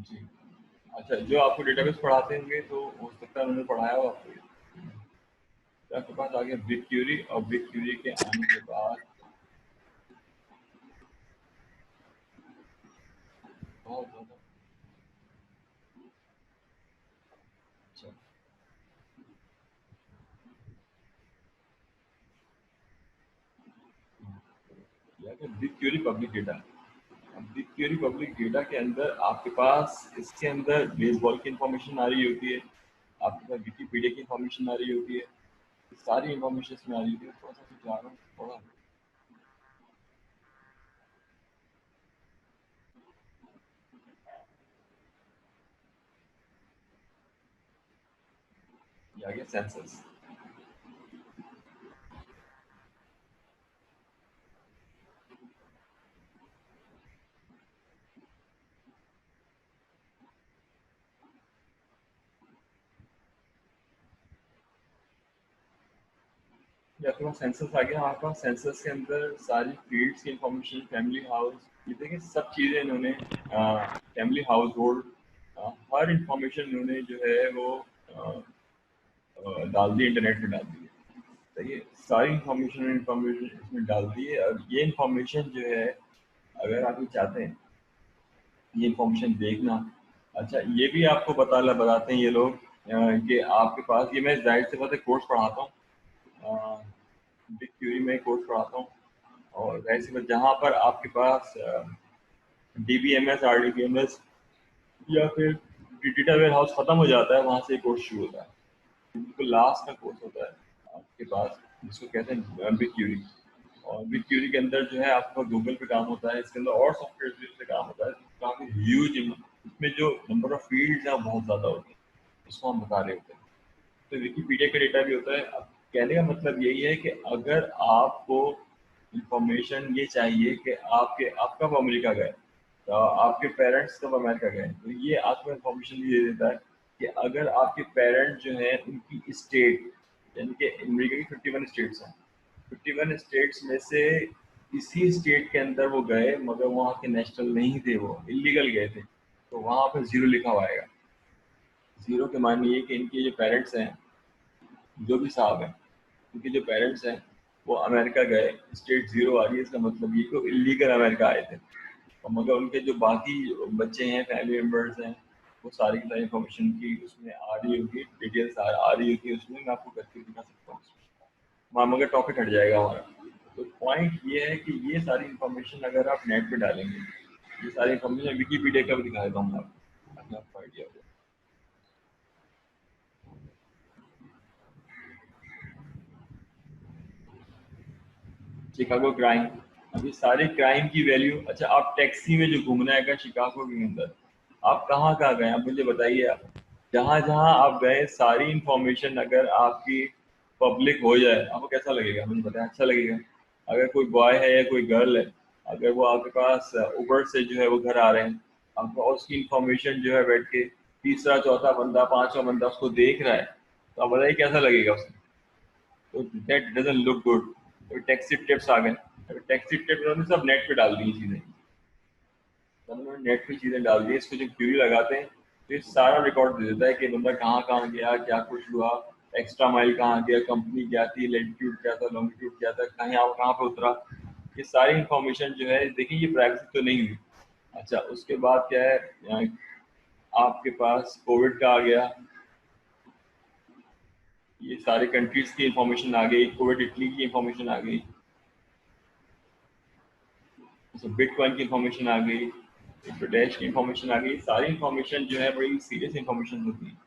जी। अच्छा, जो आपको डेटाबेस पढ़ाते होंगे तो हो सकता है उन्होंने पढ़ाया हो आपको। तो आपके पास आ गया बिग क्यूरी, और बिग क्यूरी के आने के बाद बहुत ज़्यादा अच्छा, या फिर बिग क्यूरी पब्लिक डेटा। अब बिग क्यूरी पब्लिक डेटा के अंदर आपके पास इसके अंदर बेसबॉल की इंफॉर्मेशन आ रही होती है, आपके पास विकीपीडिया की इंफॉर्मेशन आ रही होती है, सारी इंफॉर्मेशन इसमें आ रही होती है। थोड़ा सा कुछ जा रहा हूँ थोड़ा, ये आ गया सेंसस। या फिर सेंसस आ गया हमारे पास। सेंसस के अंदर सारी फील्ड्स की इंफॉर्मेशन, फैमिली हाउस, ये देखिए सब चीज़ें इन्होंने, फैमिली हाउस होल्ड, हर इंफॉर्मेशन इन्होंने जो है वो डाल दी, इंटरनेट पे डाल दी है। तो ये सारी इंफॉर्मेशन इसमें डाल दी है। और ये इंफॉर्मेशन जो है, अगर आप ये चाहते हैं ये इंफॉर्मेशन देखना, अच्छा ये भी आपको बताते हैं ये लोग कि आपके पास, ये मैं जाहिर सी बात है कोर्स पढ़ाता हूँ, बिग क्यूरी में कोर्स पढ़ाता हूँ। और जाहिर सी बात, जहाँ पर आपके पास DBMS, RDBMS या फिर डेटा वेयर हाउस खत्म हो जाता है, वहाँ से कोर्स शुरू होता है। बिल्कुल लास्ट का कोर्स होता है आपके पास, जिसको कहते हैं बिग क्यूरी। और बिग क्यूरी के अंदर जो है आपका गूगल पे काम होता है, इसके अंदर और सॉफ्टवेयर भी पे काम होता है। काफी ह्यूज, इसमें जो नंबर ऑफ फील्ड्स हैं वो बहुत ज्यादा होते हैं, उसको हम बता रहे होते हैं। तो विकीपीडिया का डेटा भी होता है। अब कहने का मतलब यही है कि अगर आपको इंफॉर्मेशन ये चाहिए कि आप कब अमेरिका गए, तो आपके पेरेंट्स कब अमेरिका गए, तो ये आपको इंफॉर्मेशन ये देता है कि अगर आपके पेरेंट्स जो हैं उनकी स्टेट, यानी कि अमेरिका की 51 स्टेट्स हैं, 51 स्टेट्स में से किसी स्टेट के अंदर वो गए मगर वहाँ के नेशनल नहीं थे, वो इलीगल गए थे, तो वहाँ पर जीरो लिखा हुआ आएगा। जीरो के माने ये कि इनके जो पेरेंट्स हैं, जो भी साहब हैं, उनके जो पेरेंट्स हैं वो अमेरिका गए, स्टेट जीरो आ रही है, इसका मतलब ये कि इलीगल अमेरिका आए थे। और मगर उनके जो बाकी बच्चे हैं, फैमिली मेम्बर्स हैं, वो सारी की सारी इन्फॉर्मेशन की उसमें आ रही होगी, डिटेल्स आ रही होगी उसमें। मैं आपको करके दिखा सकता हूँ, वहाँ मगर टॉपिक हट जाएगा हमारा। तो पॉइंट ये है कि ये सारी इन्फॉर्मेशन अगर आप नेट पे डालेंगे, ये सारी इन्फॉर्मेशन विकीपीडिया का भी दिखा देता हूँ मैं आपको, ताकि आपको आइडिया हो। शिकागो क्राइम, अभी सारे क्राइम की वैल्यू। अच्छा, आप टैक्सी में जो घूमना है शिकागो के अंदर, आप कहाँ कहाँ गए आप मुझे बताइए। आप जहाँ जहाँ आप गए सारी इंफॉर्मेशन अगर आपकी पब्लिक हो जाए, आपको कैसा लगेगा मुझे बताएं? अच्छा लगेगा। अगर कोई बॉय है या कोई गर्ल है, अगर वो आपके पास उबर से जो है वो घर आ रहे हैं, आपको और उसकी इंफॉर्मेशन जो है बैठ के तीसरा चौथा बंदा पांचवा बंदा उसको देख रहा है, तो आप बताइए कैसा लगेगा उसको? तो दैट डजंट लुक गुड। तो टैक्सी टिप्स आ गए, टैक्सी टिप्स उन्होंने सब नेट पे डाल दी चीजें, सब उन्होंने नेट पे चीजें डाल दी। इसको जो क्यूरी लगाते हैं तो ये सारा रिकॉर्ड दे देता है कि बंदा कहाँ कहाँ गया, क्या कुछ हुआ, एक्स्ट्रा माइल कहाँ गया, कंपनी क्या थी, लेटीट्यूड क्या था, लॉन्गिट्यूड क्या था, कहाँ पे उतरा। ये सारी इंफॉर्मेशन जो है, देखिए ये प्राइवेसी तो नहीं हुई। अच्छा, उसके बाद क्या है, आपके पास कोविड का आ गया, ये सारे कंट्रीज की इंफॉर्मेशन आ गई, कोविड इटली की इंफॉर्मेशन आ गई, बिटकॉइन की इंफॉर्मेशन आ गई, डैश की इंफॉर्मेशन आ गई। सारी इंफॉर्मेशन जो है बड़ी सीरियस इंफॉर्मेशन होती है,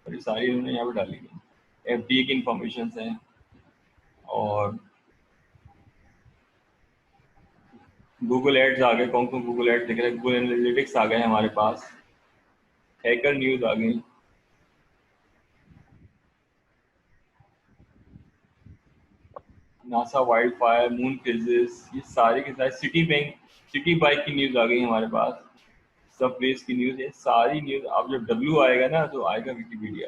और ये सारी उन्होंने यहाँ पे डाली गई। एफडीए की इंफॉर्मेशन है, और गूगल एड्स आ गए, कौन कौन गूगल एड्स देख रहे हैं, गूगल एनालिटिक्स आ गए हमारे पास, हैकर न्यूज आ गई, NASA wild fire, moon physics, ये सारे के सारे, सिटी बाइक की न्यूज आ गई हमारे पास, सब वेज की न्यूज। ये सारी न्यूज, अब जब डब्ल्यू आएगा ना तो आएगा विकिपीडिया।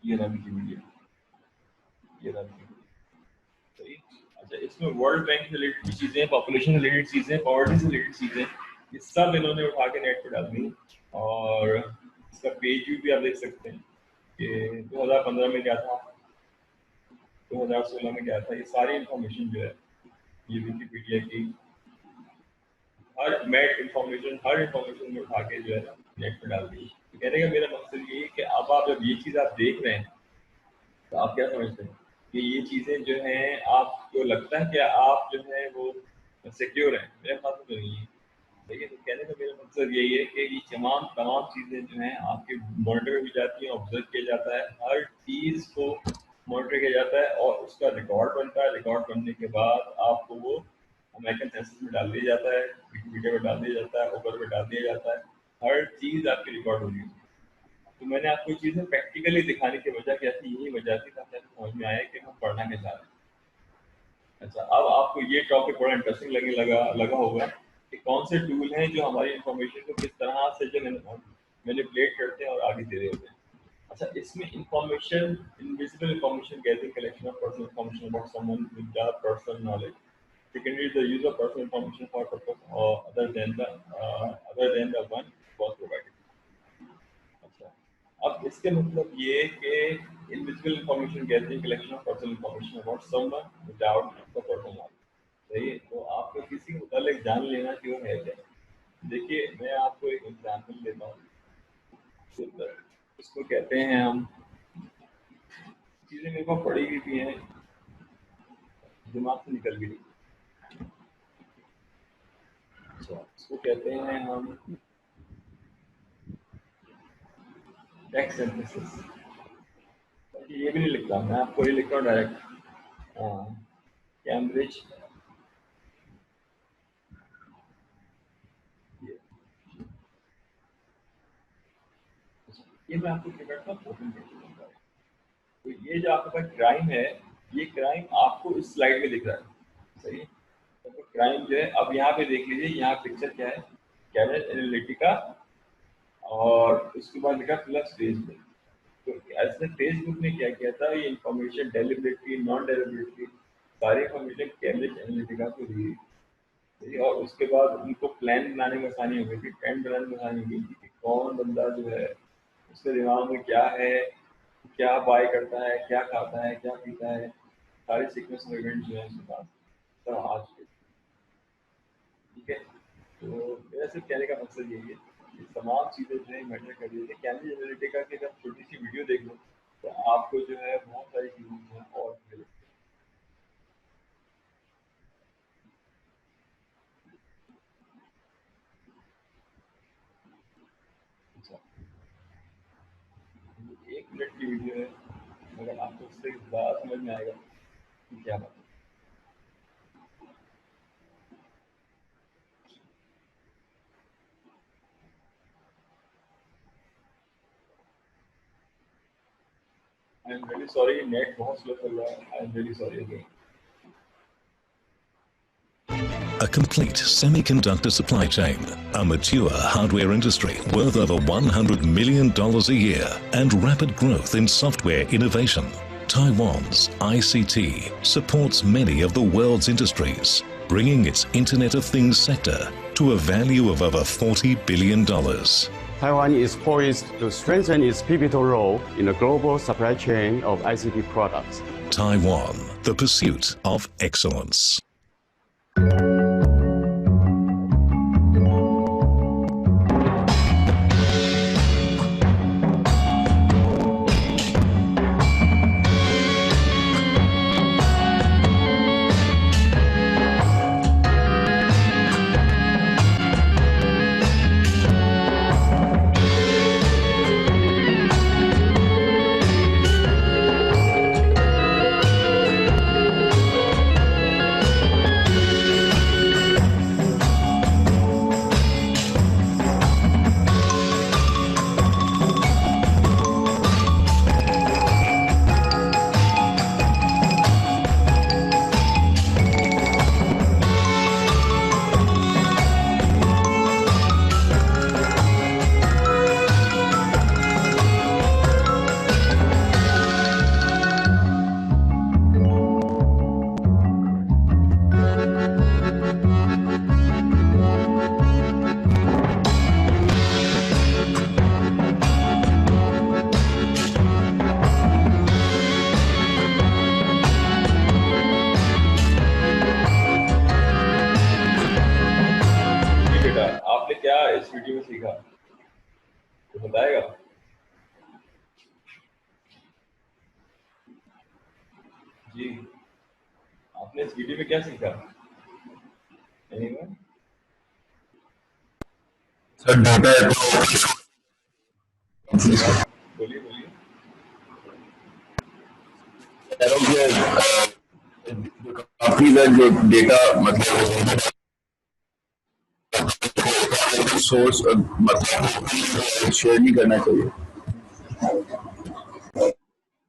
ये रहा विकिपीडिया, ये रहा विकिपीडिया। सही। अच्छा, इसमें वर्ल्ड बैंक से रिलेटेड चीजें, पॉपुलेशन से रिलेटेड चीजें, पॉवर्टी से रिलेटेड चीजें, ये सब इन्होंने उठा के नेट पे डाल दी। और इसका पेज व्यू भी आप देख सकते हैं कि 2015 में क्या था, 2016 में क्या था, ये सारी इंफॉर्मेशन जो है ये विकिपीडिया की, हर इंफॉर्मेशन में उठा के जो है नेट पे डाल दी। तो कहने का मेरा मकसद ये है कि अब आप जब ये चीज़ आप देख रहे हैं, तो आप क्या समझते हैं कि ये चीज़ें जो हैं, आपको लगता है कि आप जो है वो सिक्योर हैं? मेरे ख्याल से तो नहीं है। देखिए, तो कहने का मेरा मकसद यही है कि ये तमाम तमाम चीज़ें जो हैं आपके मॉनिटर में भी जाती हैं, ऑब्जर्व किया जाता है, हर चीज़ को मॉनिटर किया जाता है, और उसका रिकॉर्ड बनता है। रिकॉर्ड बनने के बाद आपको वो अमेरिकन सेंसस में डाल दिया जाता है, विकिपीडिया में डाल दिया जाता है, ओवर में डाल दिया जाता है, हर चीज़ आपकी रिकॉर्ड होगी। तो मैंने आपको ये चीज़ें प्रैक्टिकली दिखाने की वजह क्या थी, यही वजह थी ताकि आपको समझ में आए कि हम पढ़ना क्या चाह रहे हैं। अच्छा, अब आपको ये टॉपिक बड़ा इंटरेस्टिंग लगा होगा कि कौन से टूल हैं जो हमारी इंफॉर्मेशन को किस तरह से जो मैनिपुलेट करते हैं और आगे दे रहे होते हैं। अच्छा, इसमें information, invisible information gathering, collection of personal information about someone with the personal knowledge. Secondly, the use of personal information for purpose or other than the one was provided. अच्छा, अब इसके मतलब ये कि invisible information gathering, collection of personal information about someone without the person knowledge. सही है, तो आपको किसी के मुताबिक जान लेना कि वो है क्या। देखिए, मैं आपको एक एग्जांपल देता हूँ। तो इसको कहते हैं हम, चीज़ें मेरे को पढ़ी हुई भी हैं, दिमाग से निकल भी नहीं। अच्छा, इसको कहते हैं हम टेक्स्ट सिंथेसिस। ये भी नहीं लिखता मैं, आपको ये लिखता हूँ डायरेक्ट। कैम्ब्रिज, ये ये मैं आपको क्या करता हूँ, ओपन करके दूंगा। तो ये जो आपके पास क्राइम है, ये क्राइम आपको इस स्लाइड में दिख रहा है। सही है, तो क्राइम जो है, अब यहाँ पे देख लीजिए, यहाँ पिक्चर क्या है, कैम्ब्रिज एनालिटिका, और उसके बाद लिखा प्लस फेसबुक। तो ऐसे फेसबुक ने क्या किया था, ये इंफॉर्मेशन डेलिबरेटली, नॉन डेलिबरेटली सारी इंफॉर्मेशन कैम्ब्रिज एनालिटिका को दी। ठीक है, और उसके बाद उनको प्लान बनाने में आसानी हो गई थी, ट्रेंड बनाने में आसानी हो गई थी कि कौन बंदा जो है उसके दिमाग में क्या है, क्या बाय करता है, क्या खाता है, क्या पीता है, सारी सीक्वेंस ऑफ इवेंट जो है उसके पास सब आज के। ठीक है, तो मेरा सिर्फ कहने का मकसद यही है कि तमाम चीज़ें जो है मैटर कर रही है। कैम्ब्रिज एनालिटिका की अगर छोटी सी वीडियो देख लो तो आपको जो है बहुत सारी चीज़ें जो है और मिलेगी। 1 मिनट की वीडियो है, मगर आपको उससे ज़्यादा समझ में आएगा कि क्या बात है। I am really sorry, net बहुत स्लो चल रहा है। I am really sorry again. A complete semiconductor supply chain, a mature hardware industry worth over $100 million a year, and rapid growth in software innovation. Taiwan's ICT supports many of the world's industries, bringing its Internet of Things sector to a value of over $40 billion. Taiwan is poised to strengthen its pivotal role in the global supply chain of ICT products. Taiwan, the pursuit of excellence. आपने क्या इस video में सीखा, तो बताएगा? जी, आपने इस video में क्या सीखा? Anyone? सर डाटा है बोलिए बोलिए। काफी जो डेटा मतलब सोर्स मतलब शेयर नहीं करना चाहिए।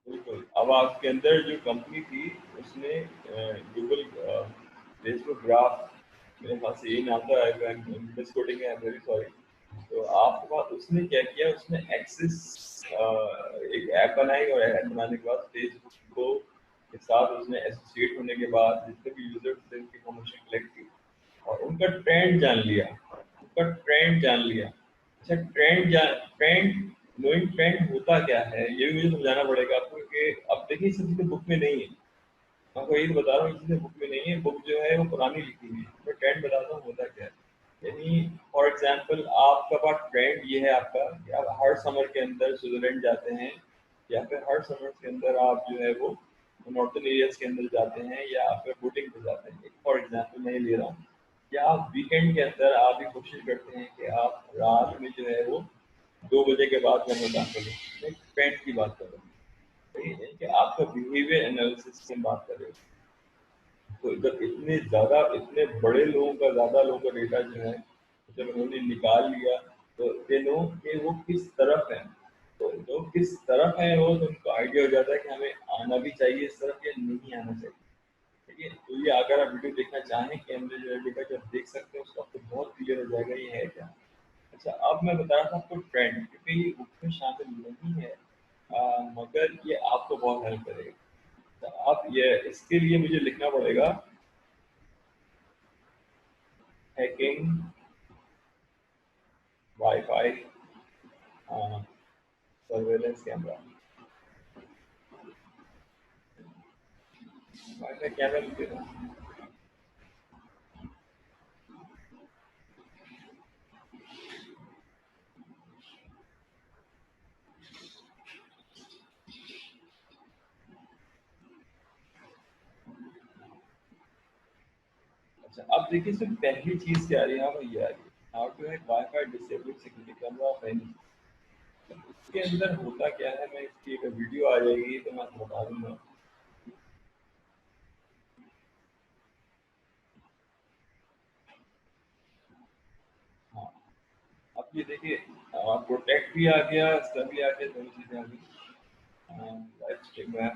बिल्कुल। अब आपके अंदर जो कंपनी थी उसने गूगल फेसबुक ग्राफ, मेरे ख्याल से यही नाम था, मिसकोटिंग है, वेरी सॉरी। तो आपके पास उसने क्या किया, उसने एक्सेस एक ऐप बनाई और ऐप बनाने के बाद फेसबुक को के साथ उसने एसोसिएट होने के बाद जितने भी यूजर्स थे उनकी इन्फॉर्मेशन कलेक्ट की और उनका ट्रेंड जान लिया, अच्छा ट्रेंड नोइंग ट्रेंड होता क्या है ये भी मुझे समझाना पड़ेगा आपको, कि अब देखिए सब चीज़ें बुक में नहीं है। मैं आपको यही तो बता रहा हूँ, ये चीज़ें बुक में नहीं है, बुक जो है वो पुरानी लिखी हुई है। मैं ट्रेंड बताता हूँ होता क्या है। यानी फॉर एग्जांपल आपका पास ट्रेंड ये है आपका कि आप हर समर के अंदर स्विट्जरलैंड जाते हैं, या फिर हर समर के अंदर आप जो है वो नॉर्थन एरियाज के अंदर जाते हैं, या फिर बोटिंग पे जाते हैं। फॉर एग्जांपल मैं ये ले रहा हूँ, या आप वीकेंड के अंदर आप ये कोशिश करते हैं कि आप रात में जो है वो 2 बजे के बाद का मैं बात करूँ, मैं ट्रेंड की बात कर रहा हूँ, सही है कि आपका बिहेवियर एनालिसिस की बात कर रहे हो। तो जब इतने बड़े लोगों का, ज़्यादा लोगों का डेटा जो है जब उन्होंने निकाल लिया, तो दे नो कि वो किस तरफ है। तो जो किस तरफ है वो, तो उनको आइडिया हो जाता है कि हमें आना भी चाहिए इस तरफ या नहीं आना चाहिए। ठीक है, तो ये अगर आप वीडियो देखना चाहें कैमरे जो है जब देख सकते हैं उसको आपको बहुत क्लियर हो जाएगा ये है क्या। अच्छा, अब मैं बता रहा था आपको ट्रेंड, क्योंकि ये उसमें शामिल नहीं है, मगर ये आपको बहुत हेल्प करेगा। तो आप ये इसके लिए मुझे लिखना पड़ेगा hacking wifi surveillance camera. Wifi camera लिख देता हूँ। अच्छा, अब देखिए सिर्फ पहली चीज क्या आ रही है, यहाँ पर ये आ रही है, how to hack wifi disable security camera off any. इसके अंदर होता क्या है, मैं इसकी एक वीडियो आ जाएगी तो मैं आपको बता दूंगा। हाँ, अब ये देखिए, प्रोटेक्ट भी आ गया, सब भी आ गया, दोनों चीजें आ गई। लाइव स्ट्रीम में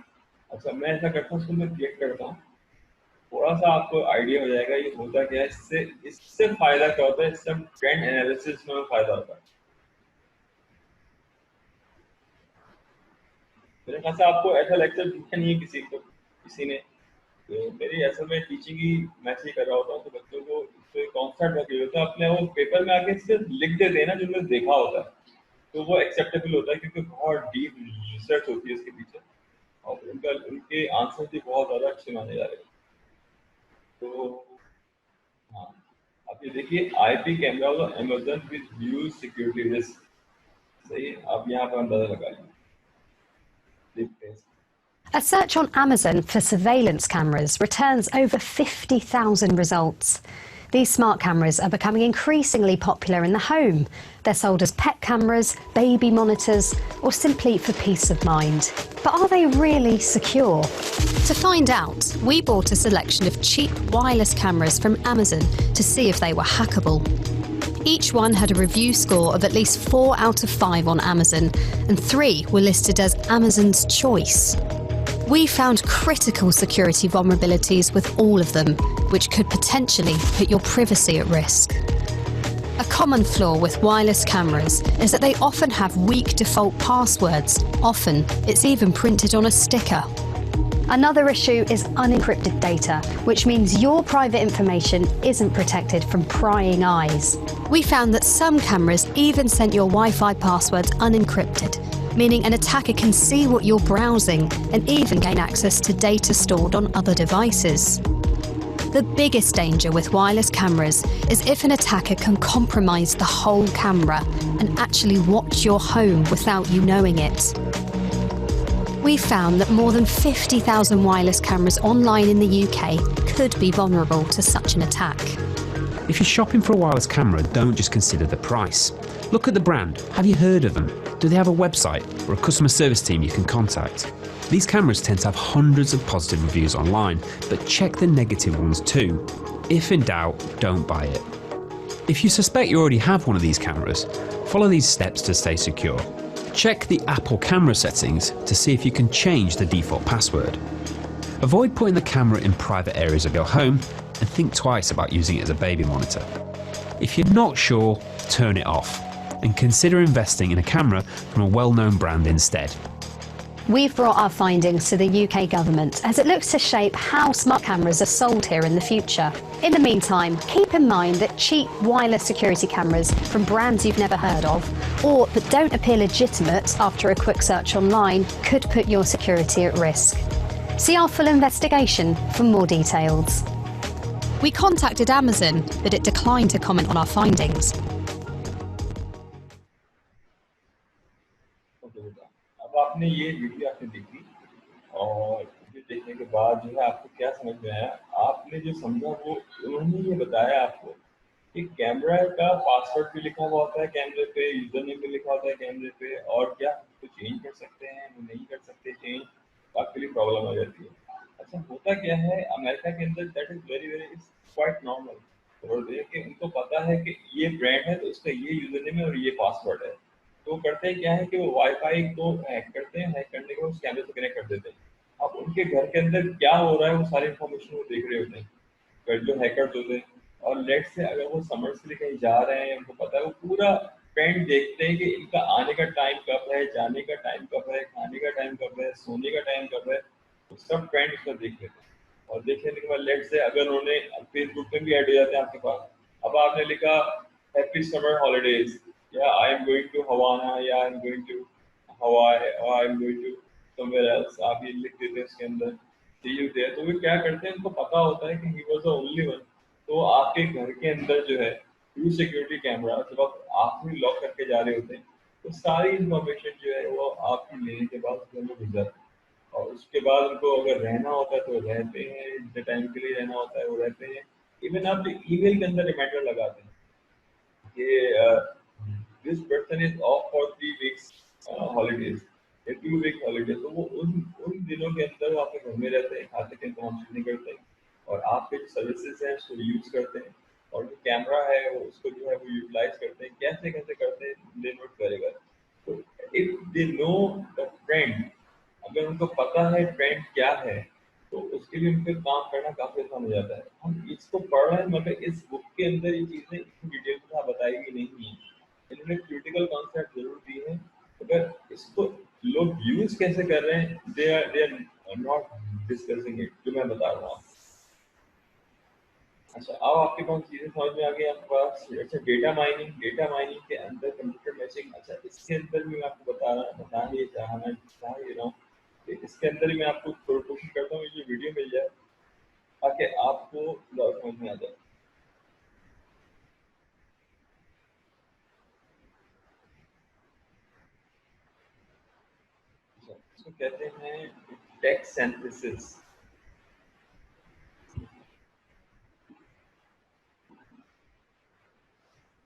अच्छा मैं ऐसा करता हूँ, इसको मैं क्लिक करता हूँ, थोड़ा सा आपको आइडिया हो जाएगा ये होता क्या है। इससे इससे फायदा क्या होता है, इससे ट्रेंड एनालिसिस में फायदा होता है। मेरे ख्याल से आपको ऐसा लेक्चर दिखा नहीं है किसी ने। तो मेरी असल में टीचिंग ही मैं से कर रहा होता हूँ, तो बच्चों को इससे कॉन्सेप्ट रखे होता है, अपने वो पेपर में आके सिर्फ लिख देते हैं ना जो उन्होंने देखा होता है, तो वो एक्सेप्टेबल होता है, क्योंकि बहुत डीप रिसर्च होती है इसके पीछे, और उनके आंसर भी बहुत ज़्यादा अच्छे माने जा रहे हैं। तो हाँ, अब ये देखिए, आईपी कैमरा और Amazon with huge security risk, सही, आप यहाँ पर अंदाजा लगा लीजिए, देखते हैं। A search on Amazon for surveillance cameras returns over 50,000 results. These smart cameras are becoming increasingly popular in the home. They're sold as pet cameras, baby monitors, or simply for peace of mind. But are they really secure? To find out, we bought a selection of cheap wireless cameras from Amazon to see if they were hackable. Each one had a review score of at least 4 out of 5 on Amazon, and 3 were listed as Amazon's choice. We found critical security vulnerabilities with all of them, which could potentially put your privacy at risk. A common flaw with wireless cameras is that they often have weak default passwords. Often, it's even printed on a sticker. Another issue is unencrypted data, which means your private information isn't protected from prying eyes. We found that some cameras even sent your Wi-Fi passwords unencrypted, meaning an attacker can see what you're browsing and even gain access to data stored on other devices. The biggest danger with wireless cameras is if an attacker can compromise the whole camera and actually watch your home without you knowing it. We found that more than 50,000 wireless cameras online in the UK could be vulnerable to such an attack. If you're shopping for a wireless camera, don't just consider the price. Look at the brand. Have you heard of them? Do they have a website or a customer service team you can contact? These cameras tend to have hundreds of positive reviews online, but check the negative ones too. If in doubt, don't buy it. If you suspect you already have one of these cameras, follow these steps to stay secure. Check the Apple camera settings to see if you can change the default password. Avoid putting the camera in private areas of your home, and think twice about using it as a baby monitor. If you're not sure, turn it off and consider investing in a camera from a well-known brand instead. We've brought our findings to the UK government as it looks to shape how smart cameras are sold here in the future. In the meantime, keep in mind that cheap wireless security cameras from brands you've never heard of, or that don't appear legitimate after a quick search online, could put your security at risk. See our full investigation for more details. We contacted Amazon, but it declined to comment on our findings. अब आपने ये video आपने देखी, और ये देखने के बाद जो है आपको क्या समझ में आया, आपने जो समझा वो उन्होंने ये बताया आपको कि कैमरा का पासवर्ड भी लिखा हुआ होता है कैमरे पे, यूजर नेम भी लिखा होता है कैमरे पे, और क्या तो चेंज कर सकते हैं वो नहीं कर सकते चेंज, आपके लिए प्रॉब्लम हो जाती है। अच्छा होता क्या है अमेरिका के अंदर, that is very very is quite normal, और कि उनको पता है कि ये ब्रांड है तो उसका ये यूजर नेम है और ये पासवर्ड है, तो करते हैं क्या है कि वो वाईफाई को हैक करते हैं, हैक करने के बाद उस कैमरे से कनेक्ट कर देते हैं। अब उनके घर के अंदर क्या हो रहा है वो सारी इन्फॉर्मेशन वो देख रहे होते हैं जो हैकर्स होते हैं, और लेट से अगर वो समर से कहीं जा रहे हैं, उनको पता है, वो पूरा ट्रेंड देखते हैं कि इनका आने का टाइम कब है, जाने का टाइम कब है, खाने का टाइम कब है, सोने का टाइम कब है, तो सब ट्रेंड उसका देख लेते हैं। और देख लेने के बाद लेट से अगर उन्होंने फेसबुक पे भी ऐड हो जाते हैं आपके पास, अब आपने लिखा हैप्पी समर हॉलीडेज, या I am going to Havana, या I am going to Hawaii, और I am going to somewhere else, आप ये लिख देते हैं उसके अंदर, सी यू देयर। तो वो क्या करते हैं, उनको पता होता है कि he was the only one, तो आपके घर के अंदर जो है थ्रू सिक्योरिटी कैमरा, जब आप ही लॉक करके जा रहे होते हैं, तो सारी इंफॉर्मेशन जो है वो आपकी लेने के बाद उसके अंदर घुस जाती है, और उसके बाद उनको अगर रहना होता है तो रहते हैं, जितने टाइम के लिए रहना होता है वो रहते हैं। इवन आप ईमेल के अंदर रिमाइंडर लगाते हैं कि this person is of for 3 weeks holidays या 2 week हॉलीडेज, तो वो उन दिनों के अंदर वो आपके घर में रहते हैं, खाते हैं, काम नहीं करते हैं और आपके जो सर्विसेज हैं उसको यूज करते हैं और जो कैमरा है वो उसको जो है वो यूटिलाइज करते हैं, कैसे कैसे करते हैं दे नोट करेगा। तो if they know the trend, अगर उनको पता है ट्रेंड क्या है तो उसके लिए उनको काम करना काफी आसान हो जाता है। हम इसको पढ़ रहे हैं मगर इस बुक के अंदर ये चीजें डिटेल के साथ बताई गई नहीं है, इन्होंने क्रिटिकल कॉन्सेप्ट जरूर दी है मगर इसको लोग यूज कैसे कर रहे हैं they are not discussing it, जो मैं बता रहा हूँ। अच्छा, अब आपके पास चीजें समझ में आ गई आपके पास। अच्छा, डेटा माइनिंग के अंदर कंप्यूटर मैचिंग, अच्छा इसके अंदर भी मैं आपको बताने चाह रहा हूँ, इसके अंदर ही मैं आपको थोड़ी कोशिश करता हूँ ये वीडियो मिल जाए ताकि आपको समझ में आ जाए। इसको कहते हैं text synthesis.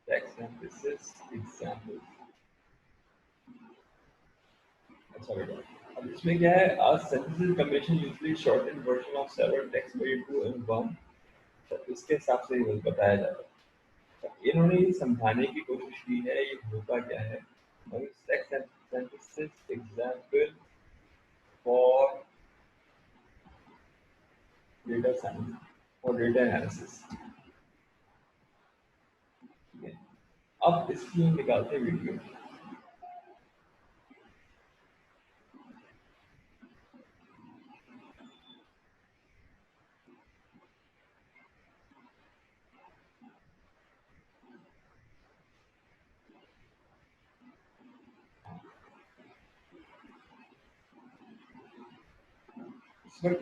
Text synthesis example. अच्छा बेटा, अब इसमें क्या है, a synthesis combination usually shortened version of several text made into in one, तो इसके हिसाब से ये बताया जाता है। इन्होंने ये समझाने की कोशिश की है ये होता क्या है। Text synthesis example for data science और डेटा एनालिसिस। अब इसकी हम निकालते हैं वीडियो।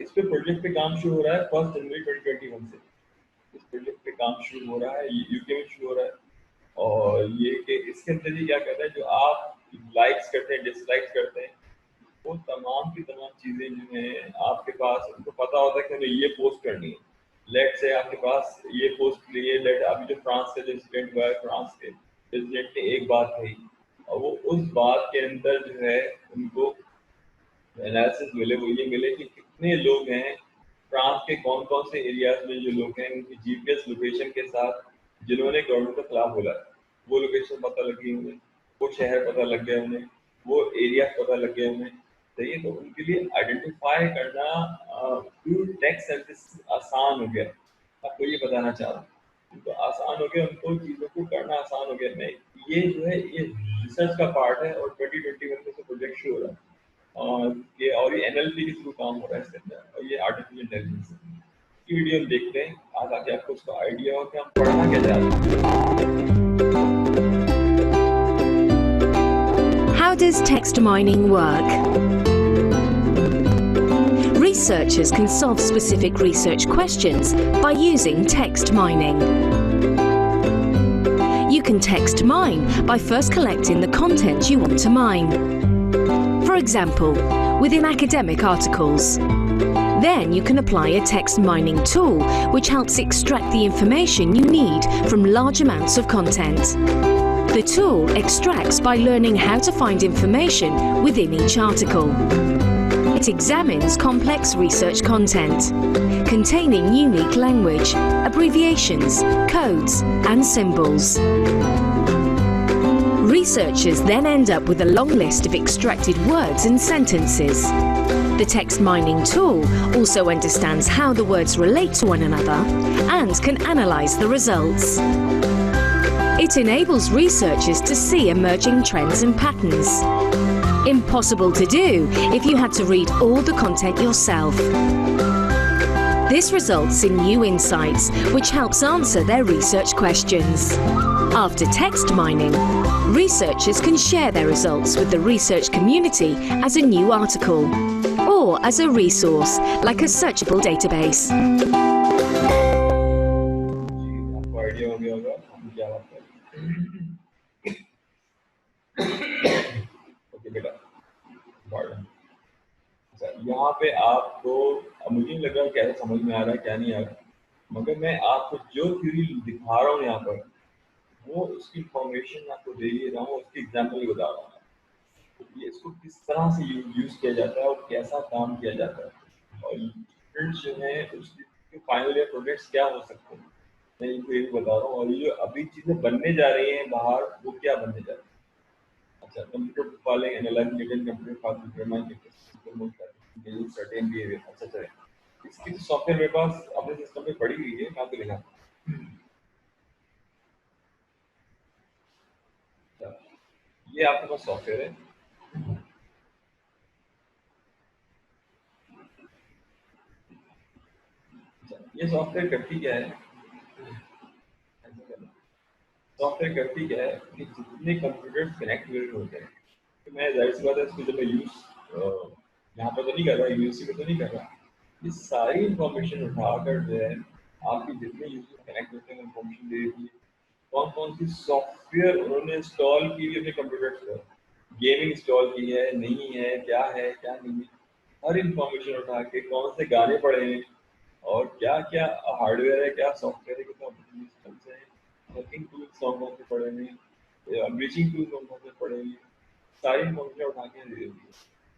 इस पे प्रोजेक्ट पे काम शुरू हो रहा है 1 जनवरी 2021 से। इस प्रोजेक्ट पे काम शुरू हो रहा है, यूके में शुरू हो रहा है और ये कि इसके अंदर ही क्या कहता है, जो आप लाइक्स करते हैं डिसलाइक्स करते हैं वो तमाम की तमाम चीज़ें जो हैं आपके पास, उनको पता होता है कि हमें ये पोस्ट करनी है। लेट से आपके पास ये पोस्ट के लिए लेट अभी जो फ्रांस का जो इंसिडेंट हुआ है, फ्रांस के प्रेसिडेंट ने एक बात कही और वो उस बात के अंदर जो है उनको एनालिसिस मिले, वो ये मिले कि कितने लोग हैं फ्रांस के कौन कौन से एरियाज में जो लोग हैं उनकी जीपीएस लोकेशन के साथ जिन्होंने गवर्नमेंट के खिलाफ बोला वो लोकेशन पता लगी उन्हें, वो शहर पता लग गया उन्हें, वो एरिया पता लग गया उन्हें। सही है, तो उनके लिए आइडेंटिफाई करना थ्रू टेक्स्ट सिंथेसिस आसान हो गया। आपको ये बताना चाह रहा हूँ, उनको आसान हो गया, उनको चीज़ों को करना आसान हो गया। मैं ये जो है ये रिसर्च का पार्ट है और 2021 में से प्रोजेक्ट शुरू हो रहा है और ये एनएलपी के थ्रू काम हो रहा है इसके अंदर और ये आर्टिफिशियल इंटेलिजेंस की वीडियो हम देखते हैं आज आके आपको उसका आइडिया हो कि हम पढ़ना क्या चाहते हैं। How does text mining work? Researchers can solve specific research questions by using text mining. You can text mine by first collecting the content you want to mine. For example, within academic articles. Then you can apply a text mining tool which helps extract the information you need from large amounts of content. The tool extracts by learning how to find information within each article. It examines complex research content containing unique language, abbreviations, codes, and symbols. Researchers then end up with a long list of extracted words and sentences. The text mining tool also understands how the words relate to one another and can analyze the results. It enables researchers to see emerging trends and patterns. Impossible to do if you had to read all the content yourself. This results in new insights, which helps answer their research questions. After text mining, researchers can share their results with the research community as a new article or as a resource, like a searchable database. यहाँ पे आपको मुझे नहीं लग रहा कैसे समझ में आ रहा है क्या नहीं आ रहा, मगर मैं आपको जो थ्योरी दिखा रहा हूँ यहाँ पर वो उसकी इंफॉर्मेशन आपको दे ही रहा हूँ, उसकी एग्जाम्पल बता रहा हूँ। ये इसको किस तरह से यूज किया जाता है और कैसा काम किया जाता है, और स्टूडेंट्स जो है उसके फाइनल ईयर प्रोजेक्ट्स क्या हो सकते हैं, मैं इनको ये भी बता रहा हूँ। और ये जो अभी चीज़ें बनने जा रही हैं बाहर, वो क्या बनने जा रही है। अच्छा, computer profiling, analysing data, computer file determine certain behaviour. अच्छा चले, इसकी सॉफ्टवेयर मेरे पास अपने सिस्टम में पड़ी हुई है, मैं आपको दिखा। ये आपके पास सॉफ्टवेयर है, ये सॉफ्टवेयर करती क्या है, सॉफ्टवेयर करती क्या है कि जितने कंप्यूटर्स कनेक्ट हुए होते हैं, तो मैं जाहिर सी बात है इसको जब मैं यूज़ यहाँ पर तो नहीं कर रहा, यूनिवर्सिटी में तो नहीं कर रहा, ये सारी इंफॉर्मेशन उठाकर जो है आपके जितने यूजर कनेक्ट होते हैं इंफॉर्मेशन दे देती है। कौन कौन सी सॉफ्टवेयर उन्होंने इंस्टॉल की हुई अपने कंप्यूटर्स पर, गेमिंग इंस्टॉल की है नहीं है, क्या है क्या नहीं है, हर इंफॉर्मेशन उठा के कौन से गाने पड़े हैं और क्या क्या हार्डवेयर है, क्या सॉफ्टवेयर है, कितना ऑपरेटिंग सिस्टम्स है, हैकिंग टूल्स कौन कौन से पड़े हैं, ब्रीचिंग टूल कौन कौन से पड़े हैं, सारी इंफॉर्मेशन उठा के दे देती है।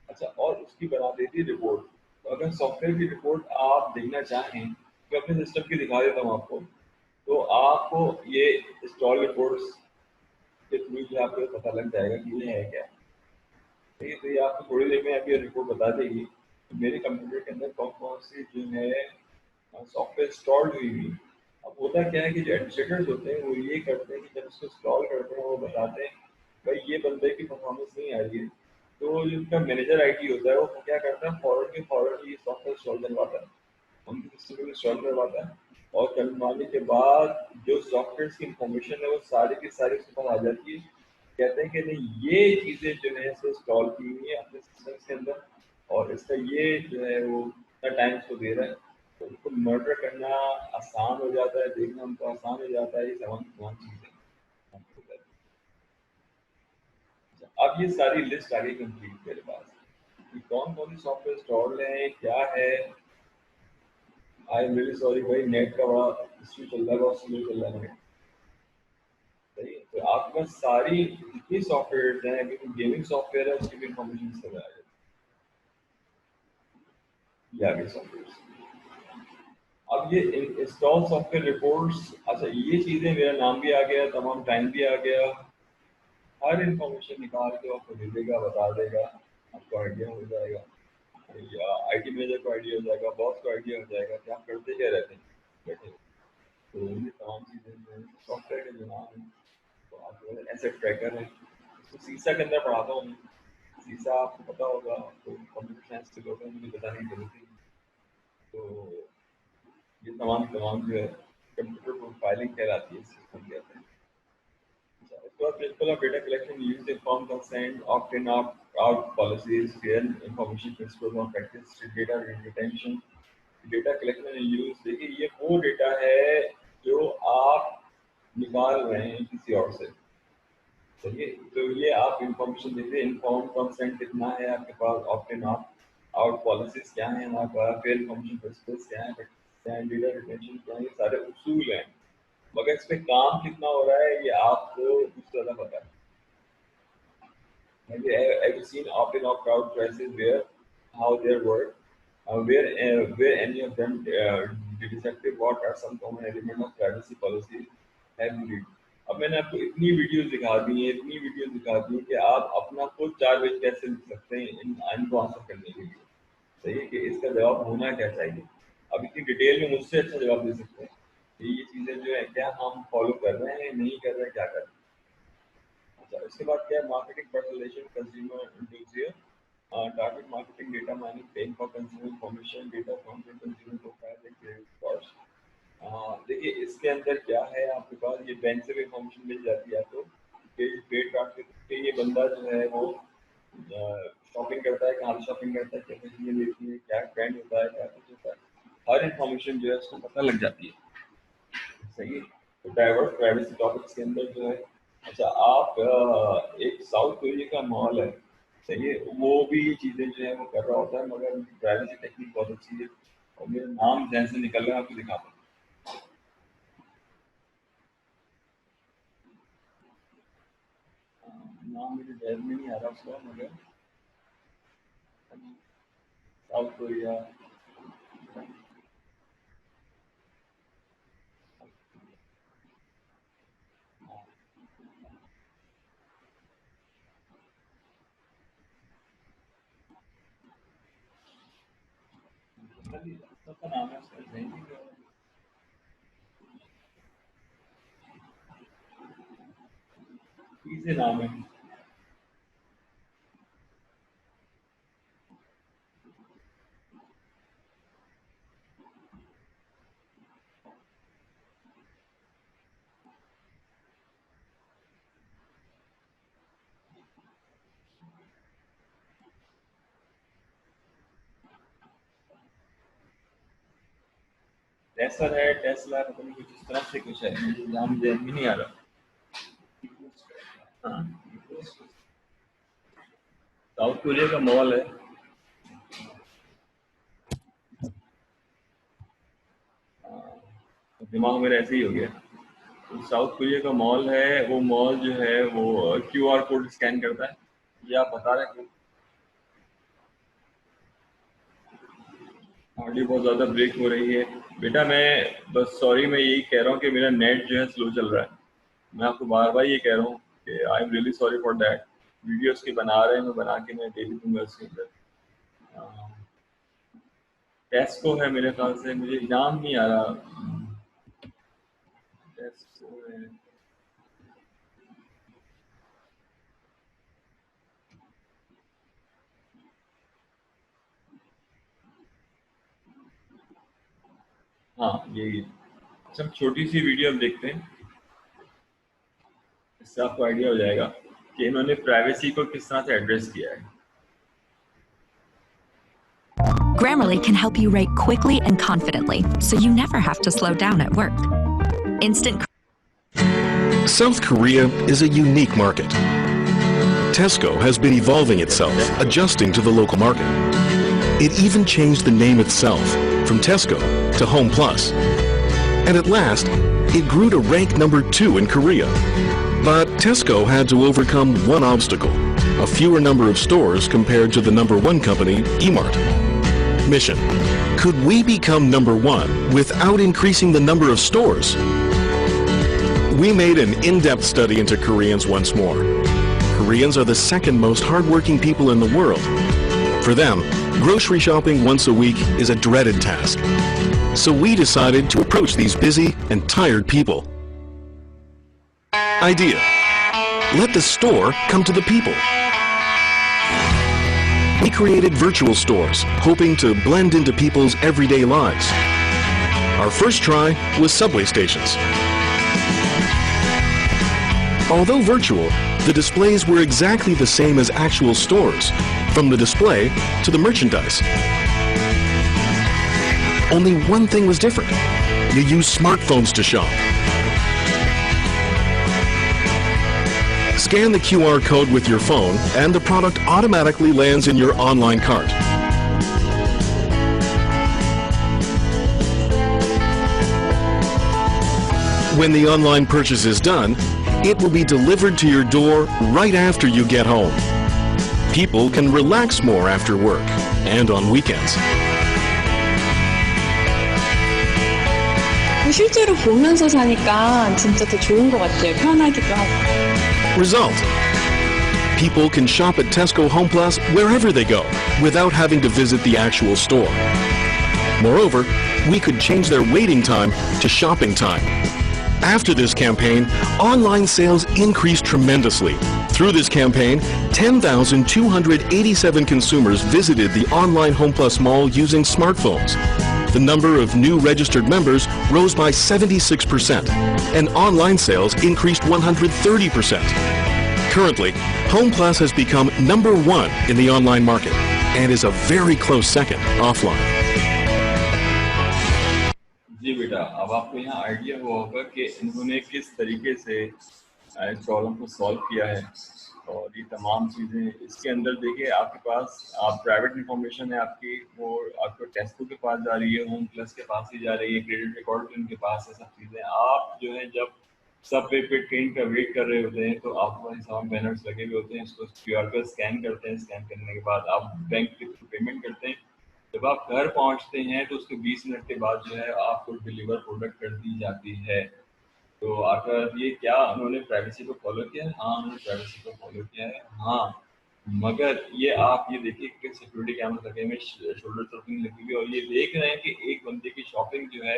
अच्छा, और उसकी बना देती है रिपोर्ट। तो अगर सॉफ्टवेयर की रिपोर्ट आप देखना चाहें तो अपने सिस्टम की दिखा देता हूँ आपको, तो आपको ये इंस्टॉल रिपोर्ट्स के थ्रू जो आपको पता लग जाएगा कि ये है क्या। ठीक है, तो ये आपको थोड़ी देर में अभी रिपोर्ट बता देगी कि मेरे कंप्यूटर के अंदर कौन कौन सी जो है सॉफ्टवेयर इंस्टॉल्ड हुई हुई। अब होता क्या है कि जो एडमिनिस्ट्रेटर्स होते हैं वो ये करते हैं कि जब उसको इंस्टॉल करते हैं वो बताते हैं भाई ये बंदे की परफॉर्मेंस नहीं आ रही है, तो जो उनका मैनेजर आईटी होता है वो क्या करता है, फॉरवर्ड के फॉरवर्ड ये सॉफ्टवेयर इंस्टॉल करवाता है, उनके सिस्टम में इंस्टॉल करवाता है, और करवाने के बाद जो सॉफ्टवेयर की इंफॉर्मेशन है वो सारी की सारी उसके पास आ जाती है। कहते हैं कि नहीं ये चीज़ें जो है इसको इंस्टॉल की हुई है अपने सिस्टम के अंदर, और इसका ये जो है वो इतना टाइम इसको दे रहा है, तो उनको मर्डर करना आसान हो जाता है, देखना उनको आसान हो जाता है, ये तमाम चीज़ें। अब ये सारी लिस्ट आ गई कंप्लीट मेरे पास कि कौन कौन सी सॉफ्टवेयर इंस्टॉल है, क्या है। आई एम रियली सॉरी भाई, नेट का बड़ा इश्यू चल रहा है, बहुत स्लो चल रहा है नेट। सही है, तो आपके पास सारी जितनी सॉफ्टवेयर हैं, अभी गेमिंग सॉफ्टवेयर है उसकी भी इंफॉर्मेशन इस तरह आ जाएगी। ये आगे सॉफ्टवेयर, अब ये इंस्टॉल सॉफ्टवेयर रिपोर्ट्स। अच्छा, ये चीज़ें, मेरा नाम भी आ गया, तमाम टाइम भी आ गया, हर इंफॉर्मेशन निकाल के आपको दे देगा, बता देगा, आपको आइडिया हो जाएगा, या आईटी मैनेजर को आइडिया हो जाएगा, बॉस को आइडिया हो जाएगा कि आप करते क्या रहते हैं बैठे। तो ये तमाम चीज़ें सॉफ्टवेयर के जो नाम है, तो आपको एसेट ट्रैकर है, इसको सीसा के अंदर पढ़ाता हूँ मैं। सीसा आपको पता होगा, तो कंप्यूटर साइंस के लोग हैं, मुझे बताने की जरूरत नहीं। तो ये तमाम तमाम जो है कंप्यूटर प्रोफाइलिंग कहलाती है, सिस्टम कहते हैं। इसके बाद principle of data collection, use inform consent, opt in out policies, fair information principle of practice, data retention, data collection and use. देखिए ये वो डेटा है जो आप निकाल रहे हैं किसी और से, चलिए, तो ये आप इंफॉर्मेशन देते हैं, इन्फॉर्म कंसेंट कितना है आपके पास, ऑप्ट इन आउट पॉलिसीज क्या है हमारे पास, फेयर इंफॉर्मेशन प्रिंसिपल्स क्या है, डेटा रिटेंशन क्या है, ये सारे उसूल हैं, मगर इस पे काम कितना हो रहा है ये आपको कुछ ज़्यादा पता है। Have you seen opt-in, opt-out choices where how they work, where any of them deceptive? What are some common element of privacy policies? Have you read? अब मैंने आपको इतनी वीडियोस दिखा दी हैं, इतनी वीडियोस दिखा दी हैं कि आप अपना खुद 4 पेज कैसे लिख सकते हैं इनको आंसर करने के लिए। सही है कि इसका जवाब होना क्या चाहिए। अब इतनी डिटेल में मुझसे अच्छा जवाब दे सकते हैं कि ये चीज़ें जो है क्या हम फॉलो कर रहे हैं, नहीं कर रहे हैं, क्या कर रहे हैं। अच्छा, इसके बाद क्या है, marketing personalisation, consumer intelligence, target marketing, data mining, paying for consumer information, data from consumer profile and credit cards. देखिए इसके अंदर क्या है, आपके पास ये बैंक से भी इंफॉर्मेशन मिल जाती है आपको कि क्रेडिट कार्ड के ये बंदा जो है वो शॉपिंग करता है, कहाँ शॉपिंग करता है, कैसे चीज़ें लेती है, क्या ट्रेंड होता है, क्या कुछ होता है, हर इंफॉर्मेशन जो है उसको पता लग जाती है। सही है, तो डाइवर्स प्राइवेसी टॉपिक्स के अंदर जो है, अच्छा आप एक साउथ कोरिया का मॉल है, सही है, वो भी ये चीज़ें जो है वो कर रहा होता है, मगर प्राइवेसी टेक्निक बहुत अच्छी है, और मेरा नाम जैन से निकल रहा है, आपको दिखाता हूँ। नाम मुझे ध्यान में नहीं आ रहा उसका, मगर साउथ कोरिया, सबका नाम है उसका ध्यान नहीं आ रहा। से नाम है। टेस्ला है, टेस्ला पता नहीं कुछ इस तरह से कुछ है, मुझे नाम ध्यान में नहीं आ रहा। हाँ, साउथ कोरिया का मॉल है। दिमाग मेरा ऐसे ही हो गया। तो साउथ कोरिया का मॉल है, वो मॉल जो है वो QR कोड स्कैन करता है। ये आप बता रहे हैं? ऑडियो बहुत ज़्यादा ब्रेक हो रही है बेटा। मैं बस सॉरी, मैं यही कह रहा हूँ कि मेरा नेट जो है स्लो चल रहा है। मैं आपको बार बार ये कह रहा हूँ कि I am really sorry for that. Videos के बना रहे हैं, मैं बना के मैं डेली दूंगा इसके अंदर। टेस्को है मेरे ख्याल से, मुझे नाम नहीं आ रहा। टेस्को है, हाँ यही है। अच्छा, छोटी सी वीडियो हम देखते हैं, इससे आपको आइडिया हो जाएगा कि इन्होंने प्राइवेसी को किस तरह से एड्रेस किया है। Grammarly can help you write quickly and confidently, so you never have to slow down at work. Instant. South Korea is a unique market. Tesco has been evolving itself, adjusting to the local market. It even changed the name itself from Tesco to Home Plus. And at last, it grew to rank number 2 in Korea. But Tesco had to overcome one obstacle: a fewer number of stores compared to the number 1 company, Emart. Mission: could we become number 1 without increasing the number of stores? We made an in-depth study into Koreans once more. Koreans are the second most hardworking people in the world. For them, grocery shopping once a week is a dreaded task. So we decided to approach these busy and tired people. Idea: let the store come to the people. We created virtual stores, hoping to blend into people's everyday lives. Our first try was subway stations. Although virtual, the displays were exactly the same as actual stores, from the display to the merchandise. Only one thing was different: you use smartphones to shop. Scan the QR code with your phone and the product automatically lands in your online cart. When the online purchase is done, it will be delivered to your door right after you get home. People can relax more after work and on weekends. 실제로 보면서 사니까 진짜 더 좋은 것 같아요. 편하기도 하고. Result: people can shop at Tesco Home Plus wherever they go without having to visit the actual store. Moreover, we could change their waiting time to shopping time. After this campaign, online sales increased tremendously. Through this campaign, 10,287 consumers visited the online Home Plus mall using smartphones. The number of new registered members rose by 76%, and online sales increased 130%. Currently, Home Plus has become number 1 in the online market and is a very close second offline. जी बेटा, अब आपको यहाँ idea हुआ होगा कि इन्होंने किस तरीके से प्रॉब्लम को सॉल्व किया है। और ये तमाम चीज़ें इसके अंदर देखिए, आपके पास आप प्राइवेट इंफॉर्मेशन है आपकी, वो आपको टेस्को के पास जा रही है, होम प्लस के पास ही जा रही है, क्रेडिट रिकॉर्ड भी उनके पास है, सब चीज़ें। आप जो है जब सब पे ट्रेन का वेट कर रहे होते हैं, तो आपके पास साउंड बैनर्स लगे हुए होते हैं, इसको क्यूआर कोड स्कैन करते हैं, स्कैन करने के बाद आप बैंक के थ्रू पेमेंट करते हैं। जब आप घर पहुंचते हैं तो उसके 20 मिनट के बाद जो है आपको डिलीवर प्रोडक्ट कर दी जाती है। तो आकर ये क्या उन्होंने प्राइवेसी को फॉलो किया है? हाँ, उन्होंने प्राइवेसी को फॉलो किया है, हाँ। मगर ये आप ये देखिए कि सिक्योरिटी कैमरा लगे हुए, शोल्डर सर्फिंग लगी हुई है, और ये देख रहे हैं कि एक बंदे की शॉपिंग जो है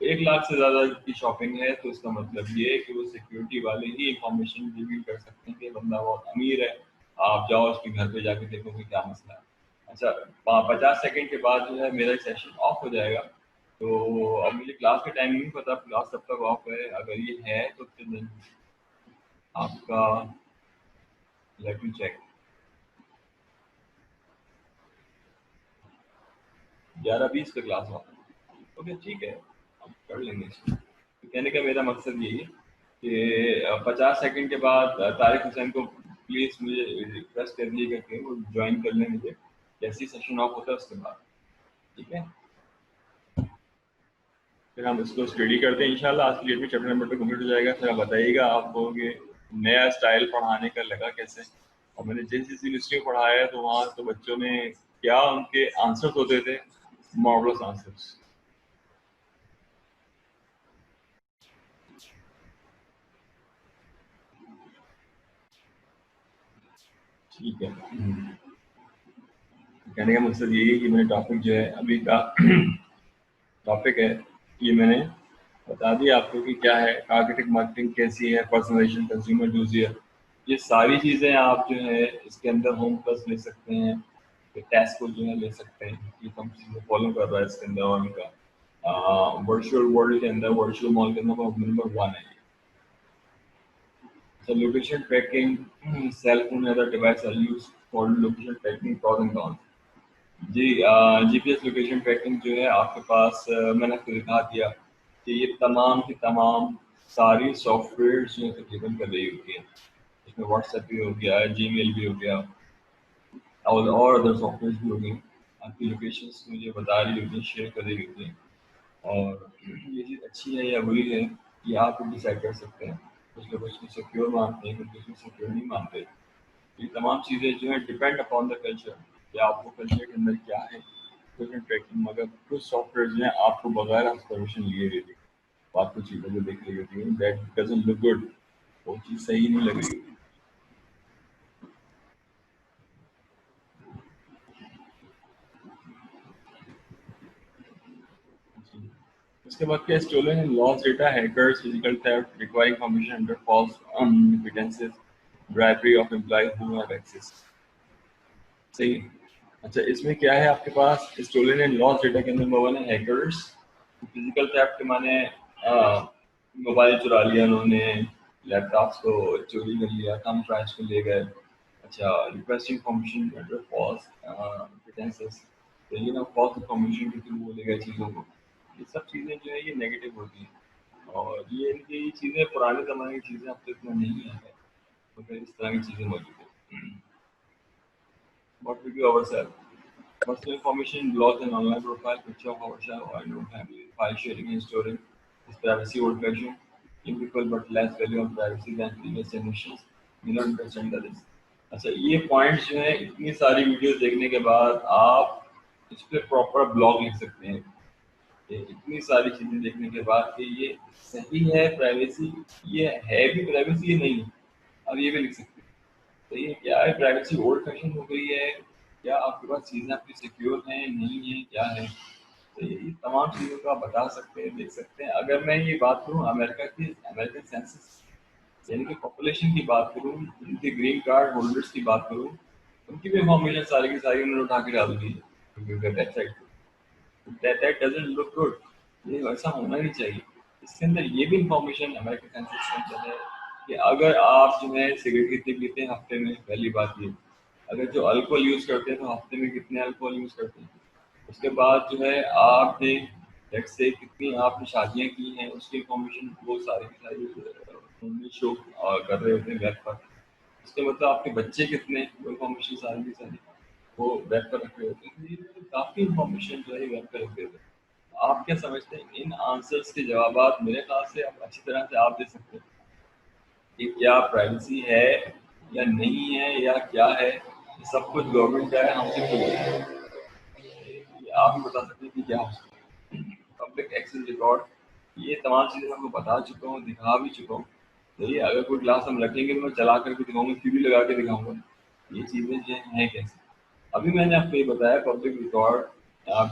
1 लाख से ज़्यादा की शॉपिंग है, तो इसका मतलब ये है कि वो सिक्योरिटी वाले ही इंफॉर्मेशन रिवील कर सकते हैं कि बंदा बहुत अमीर है। आप जाओ उसके घर पे जाके देखो कि क्या मसला है। अच्छा, 50 सेकंड के बाद जो है मेरा सेशन ऑफ हो जाएगा। तो अब मुझे क्लास का टाइम नहीं पता, क्लास कब तक ऑफ है। अगर ये है तो फिर आपका लेट मी चेक 11:20 पे क्लास ऑफ है। ओके, ठीक है, अब कर लेंगे इसको। तो कहने का मेरा मकसद यही है कि 50 सेकंड के बाद तारिक हुसैन को प्लीज़ मुझे रिक्वेस्ट कर दीजिएगा कि वो ज्वाइन कर लें मुझे, जैसे ही सेशन ऑफ होता है उसके बाद, ठीक है। फिर हम इसको स्टडी करते हैं इंशाल्लाह। आज की डेट में चैप्टर नंबर 2 कंप्लीट हो जाएगा। फिर आप बताइएगा आपको कि नया स्टाइल पढ़ाने का लगा कैसे, और मैंने जिस यूनिवर्सिटी में पढ़ाया है तो वहाँ तो बच्चों में क्या उनके आंसर्स होते थे, मॉडल्स आंसर्स। ठीक है, कहने का मकसद यही है कि मैंने टॉपिक जो है अभी का टॉपिक है ये मैंने बता दिया आपको कि क्या है, टारगेटिंग मार्केटिंग कैसी है, पर्सनलाइजेशन, कंज्यूमर यूजियर, ये सारी चीज़ें आप जो है इसके अंदर होम प्लस ले सकते हैं, टेस्ट को जो है ले सकते हैं। ये कंपनी को फॉलो कर रहा है इसके अंदर, और उनका वर्चुअल वर्ल्ड के अंदर, वर्चुअल मॉल के अंदर नंबर 1 है। So location tracking, cell phone and other devices are used for location tracking pros and cons. जी, जीपीएस लोकेशन ट्रैकिंग जो है आपके पास मैंने आपको दिखा दिया कि ये तमाम की तमाम सारी सॉफ्टवेयर जो है तकरीबन कर रही होती है। इसमें व्हाट्सएप भी हो गया, जीमेल भी हो गया, और अदर सॉफ्टवेयर भी हो गई। आपकी लोकेशंस मुझे बता रही होती है, शेयर कर रही होती है, और ये चीज़ अच्छी है या बुरी है ये आप डिसाइड कर सकते हैं। कुछ लोग इसको सिक्योर मानते हैं, कुछ इसको सिक्योर नहीं मानते। ये तमाम चीज़ें जो है डिपेंड अपॉन द कल्चर, कि आपको कल्चर के अंदर क्या है लोकेशन ट्रैकिंग। मगर कुछ सॉफ्टवेयर जो है आपको बगैर परमिशन लिए हुए आपको चीज़ों को देख रही होती है, दैट डजंट लुक गुड, वो चीज़ सही नहीं लग रही होती। उसके बाद क्या, stolen and lost data, hackers, physical theft, requiring permission under false pretenses, bribery of employees who have access. सही। अच्छा, इसमें क्या है आपके पास, स्टोलन एंड लॉस्ट डेटा के अंदर नंबर 1 है हैकर्स। फिजिकल थेफ्ट माने मोबाइल चुरा लिया उन्होंने, लैपटॉप्स को चोरी कर लिया, कम प्राइस को ले गए। अच्छा, रिक्वेस्टिंग परमिशन अंडर फॉल्स प्रिटेंसेस, तो ये ना फॉल्स परमिशन के थ्रू वो ले गए चीज़ों को। ये सब चीज़ें जो है ये नेगेटिव होती हैं, और ये इनकी चीज़ें पुराने ज़माने की चीज़ें अब तो इतना नहीं है, मगर इस तरह की चीज़ें मौजूद हैं। What we do ourselves. Personal information, blogs and online profile, picture of ourselves or known family, file sharing and storing is privacy old-fashioned, typical but less value on privacy than previous generations. You don't understand that is. अच्छा, ये points जो है इतनी सारी videos देखने के बाद आप इस पर प्रॉपर ब्लॉग लिख सकते हैं। इतनी सारी चीज़ें देखने के बाद कि ये सही है प्राइवेसी, ये है भी प्राइवेसी, ये नहीं है, अब ये भी लिख सकते हैं। तो ये क्या है, प्राइवेसी ओल्ड फैशन हो गई है, क्या आपके पास चीज़ें आपकी सिक्योर हैं, नहीं है, क्या है। तो ये तमाम चीज़ों को आप बता सकते हैं, देख सकते हैं। अगर मैं ये बात करूँ अमेरिका की, अमेरिकन सेंसस यानी कि पॉपुलेशन की बात करूँ, उनके ग्रीन कार्ड होल्डर्स की बात करूँ, उनकी भी इंफॉर्मेशन सारी की सारी उन्होंने उठा के डाल दी है वेबसाइट पर। दैट डजंट लुक गुड, ये वैसा होना नहीं चाहिए। इसके अंदर ये भी इंफॉर्मेशन अमेरिकन सेंसस के अंदर है कि अगर आप जो है सिगरेट कितने पीते हैं हफ्ते में, पहली बात ये। अगर जो अल्कोहल यूज़ करते हैं तो हफ्ते में कितने अल्कोहल यूज़ करते हैं। उसके बाद जो है आपने लेट्स से कितनी आपने शादियाँ की हैं उसकी इंफॉर्मेशन वो सारी की सारी शो कर रहे होते हैं वेब पर। उसके मतलब आपके बच्चे कितने, वो इंफॉर्मेशन सारी की सारी वो वेब पर रख रहे होते हैं। तो काफ़ी इंफॉर्मेशन जो है वेब पर रख देते हैं। आप क्या समझते हैं, इन आंसर्स के जवाब मेरे ख्याल से आप अच्छी तरह से आप दे सकते हैं। कि क्या प्राइवेसी है या नहीं है या क्या है, ये सब कुछ गवर्नमेंट का है, हमसे क्यों है? आप ही बता सकते हैं कि क्या है पब्लिक एक्सेस रिकॉर्ड। ये तमाम चीज़ें मैं आपको बता चुका हूँ, दिखा भी चुका हूँ। देखिए अगर कोई क्लास हम रखेंगे तो मैं चला करके दिखाऊंगा, सीडी लगा के दिखाऊंगा, ये चीज़ें जो हैं कैसे। अभी मैंने आपको ये बताया public record,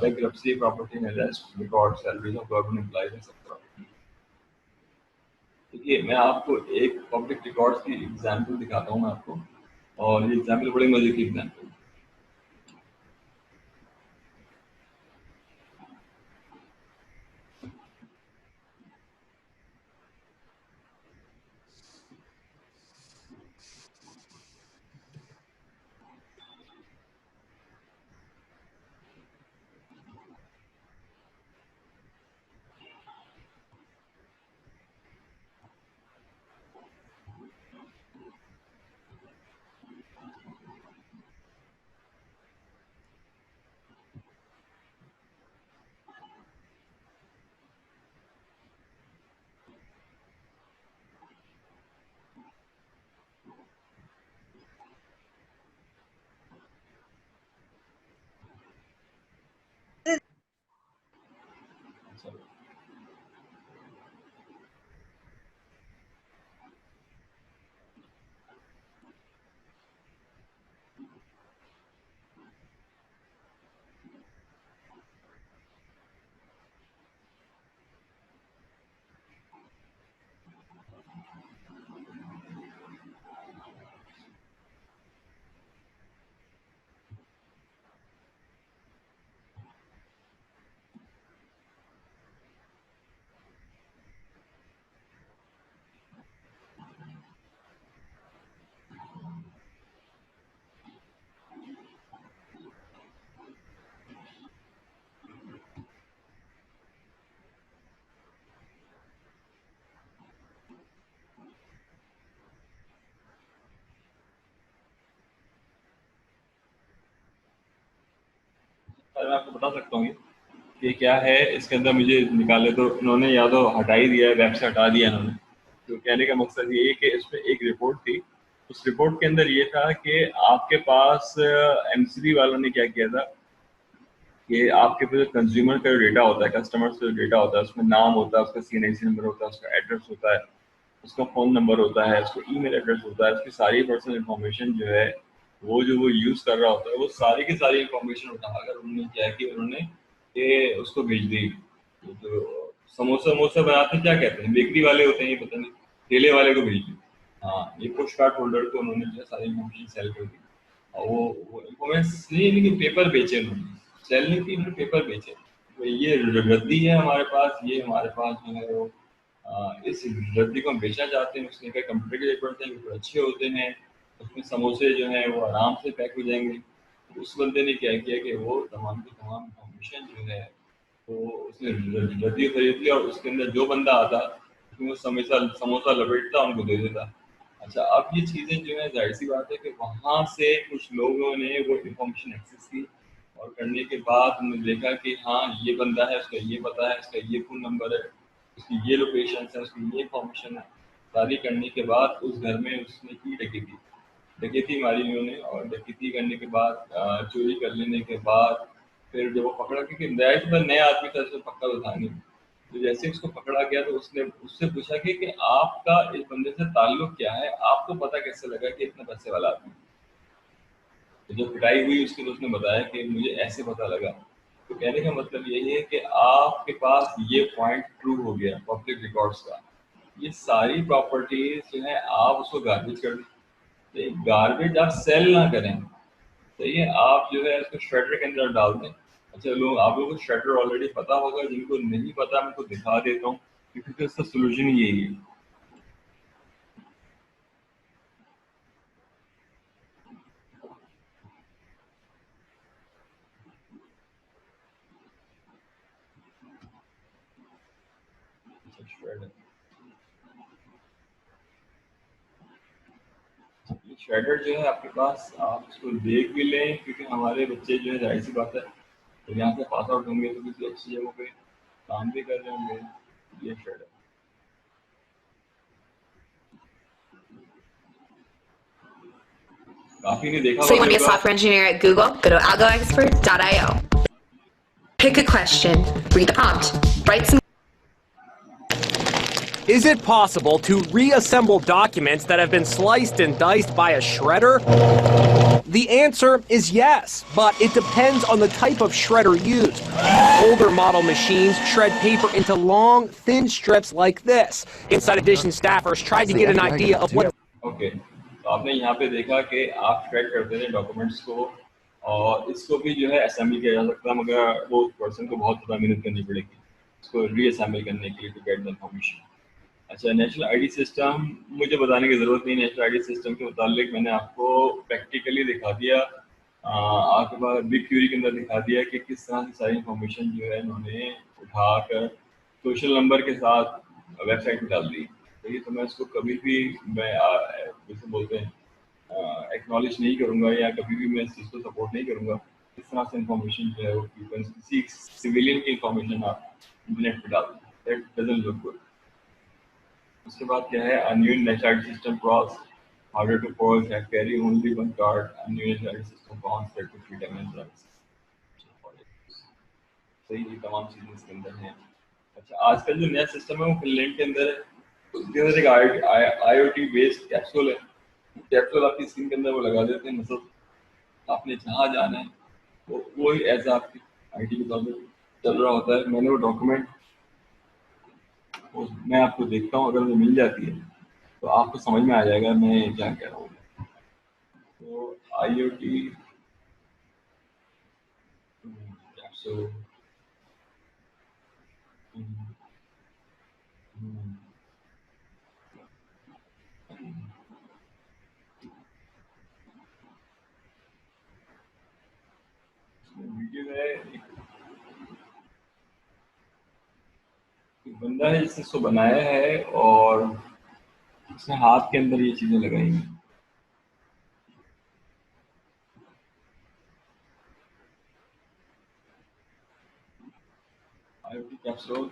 bankruptcy, property and arrest, record salaries of government employees etc. देखिए मैं आपको एक पब्लिक रिकॉर्ड्स की एग्जांपल दिखाता हूँ मैं आपको, और ये एग्जांपल बड़े मजे की एग्जांपल। मैं आपको बता सकता हूँ कि क्या है इसके अंदर। मुझे निकाले तो इन्होंने या तो हटा ही दिया है, वेब से हटा दिया इन्होंने। तो कहने का मकसद ये है कि इसमें एक रिपोर्ट थी, उस रिपोर्ट के अंदर ये था कि आपके पास एमसीबी वालों ने क्या किया था कि आपके पास कंज्यूमर का जो डेटा होता है, कस्टमर का जो डेटा होता है, उसमें नाम होता है, उसका सीएनआईसी नंबर होता है, उसका एड्रेस होता है, उसका फ़ोन नंबर होता है, उसका ईमेल एड्रेस होता है, उसकी सारी पर्सनल इन्फॉर्मेशन जो है जो वो यूज़ कर रहा होता है, वो सारी की सारी इन्फॉर्मेशन उठाकर उन्होंने क्या कि उन्होंने ये उसको भेज दी। तो समोसा वमोसा बनाते क्या कहते हैं, बेकरी वाले होते हैं ये, पता नहीं, ठेले वाले को भेज दी। हाँ, ये पुश कार्ड होल्डर को उन्होंने जो है सारी इन्फॉर्मेशन सेल कर दी, और वो इन्फॉर्मेशन नहीं, लेकिन पेपर बेचे उन्होंने, सेल नहीं की, उन्होंने पेपर बेचे। तो ये रद्दी है हमारे पास, ये हमारे पास जो है वो इस रद्दी को हम बेचना चाहते हैं। उसने कहा कंप्यूटर के पेपर थे, पेपर अच्छे होते हैं, उसमें समोसे जो हैं वो आराम से पैक हो जाएंगे। उस बंदे ने क्या किया कि वो तमाम की तमाम इन्फॉर्मेशन जो है तो उसने रद्दी खरीद लिया, और उसके अंदर जो बंदा आता उसमें वो समोसा लपेटता उनको दे देता। अच्छा, अब ये चीज़ें जो है जाहिर सी बात है कि वहाँ से कुछ लोगों ने वो इन्फॉर्मेशन एक्सेस की, और करने के बाद उन्होंने देखा कि हाँ ये बंदा है, उसका ये पता है, उसका ये फ़ोन नंबर है, उसकी ये लोकेशन है, उसकी ये इन्फॉर्मेशन है। सारी करने के बाद उस घर में उसने की डकैती, डकैती मारी उन्होंने, और डकैती करने के बाद चोरी कर लेने के बाद फिर जब वो पकड़ा, क्योंकि नया आदमी था, उसने पक्का तो था नहीं, तो जैसे उसको पकड़ा गया तो उसने उससे पूछा कि आपका इस बंदे से ताल्लुक क्या है, आपको पता कैसे लगा कि इतना पैसे वाला आदमी। तो जब पिटाई हुई उसके तो उसने बताया कि मुझे ऐसे पता लगा। तो कहने का मतलब यही है कि आपके पास ये पॉइंट ट्रू हो गया पब्लिक रिकॉर्ड्स का, ये सारी प्रॉपर्टीज जो है आप उसको गार्बेज कर दें, तो गार्बेज आप सेल ना करें, सही है, आप जो है इसको श्रेडर के अंदर डाल दें। अच्छा, आप लोगों को श्रेडर ऑलरेडी पता होगा, जिनको नहीं पता मैं उनको दिखा देता हूँ, क्योंकि इसका सोल्यूशन ही यही है। श्रेडर जो है आपके पास, आप इसको देख भी लें, क्योंकि हमारे बच्चे जो है जाहिर सी बात है तो यहाँ से पास आउट होंगे तो किसी अच्छी जगह पे काम भी कर रहे होंगे। ये श्रेडर काफी नहीं देखा So you want to be a होगा। software engineer at Google? Go to algoexpert.io. Pick a question, read the prompt, write some. Is it possible to reassemble documents that have been sliced and diced by a shredder? The answer is yes, but it depends on the type of shredder used. Older model machines shred paper into long, thin strips like this. Inside Edition staffers tried to get an idea of what... Okay. तो आपने यहाँ पे देखा कि आप shred करते थे documents को और इसको भी जो है असेंबल किया जा सकता है, मगर वो पर्सन को बहुत ज़्यादा मेहनत करनी पड़ेगी इसको रीअसेंबल करने के लिए टू गेट द इंफॉर्मेशन। अच्छा, नेशनल आईडी सिस्टम मुझे बताने की ज़रूरत नहीं। नेशनल आईडी सिस्टम के मुतालिक मैंने आपको प्रैक्टिकली दिखा दिया, आपके पास बिग क्यूरी के अंदर दिखा दिया कि किस तरह से सारी इंफॉर्मेशन जो है इन्होंने उठाकर सोशल नंबर के साथ वेबसाइट पर डाल दी। ठीक है, तो मैं इसको कभी भी मैं जैसे बोलते हैं एक्नॉलेज नहीं करूँगा या कभी भी मैं इस चीज़ को सपोर्ट नहीं करूँगा इस तरह से इंफॉर्मेशन जो है वो किसी सिविलियन की इंफॉर्मेशन आप इंटरनेट पर डाल दें। That doesn't look good. उसके बाद क्या है, a new national system cross harder to pause and carry only one card, a new national system bonds that to freedom and rights। सही, ये तमाम चीजें इसके अंदर हैं। अच्छा, आजकल जो नया सिस्टम है वो फिनलैंड के अंदर है, उसके अंदर एक IoT बेस्ड कैप्सूल है। कैप्सूल आपकी स्क्रीन के अंदर वो लगा देते हैं, मतलब आपने जहाँ जाना है वो ही एज आपकी आईडी के तौर पर चल रहा होता है। मैंने वो डॉक्यूमेंट मैं आपको देखता हूँ, अगर मुझे मिल जाती है तो आपको समझ में आ जाएगा मैं क्या कह रहा हूँ। तो IoT कैप्सूल वीडियो है, एक बंदा है जिसने इसको बनाया है और उसने हाथ के अंदर ये चीजें लगाई हैं। IoT कैप्सूल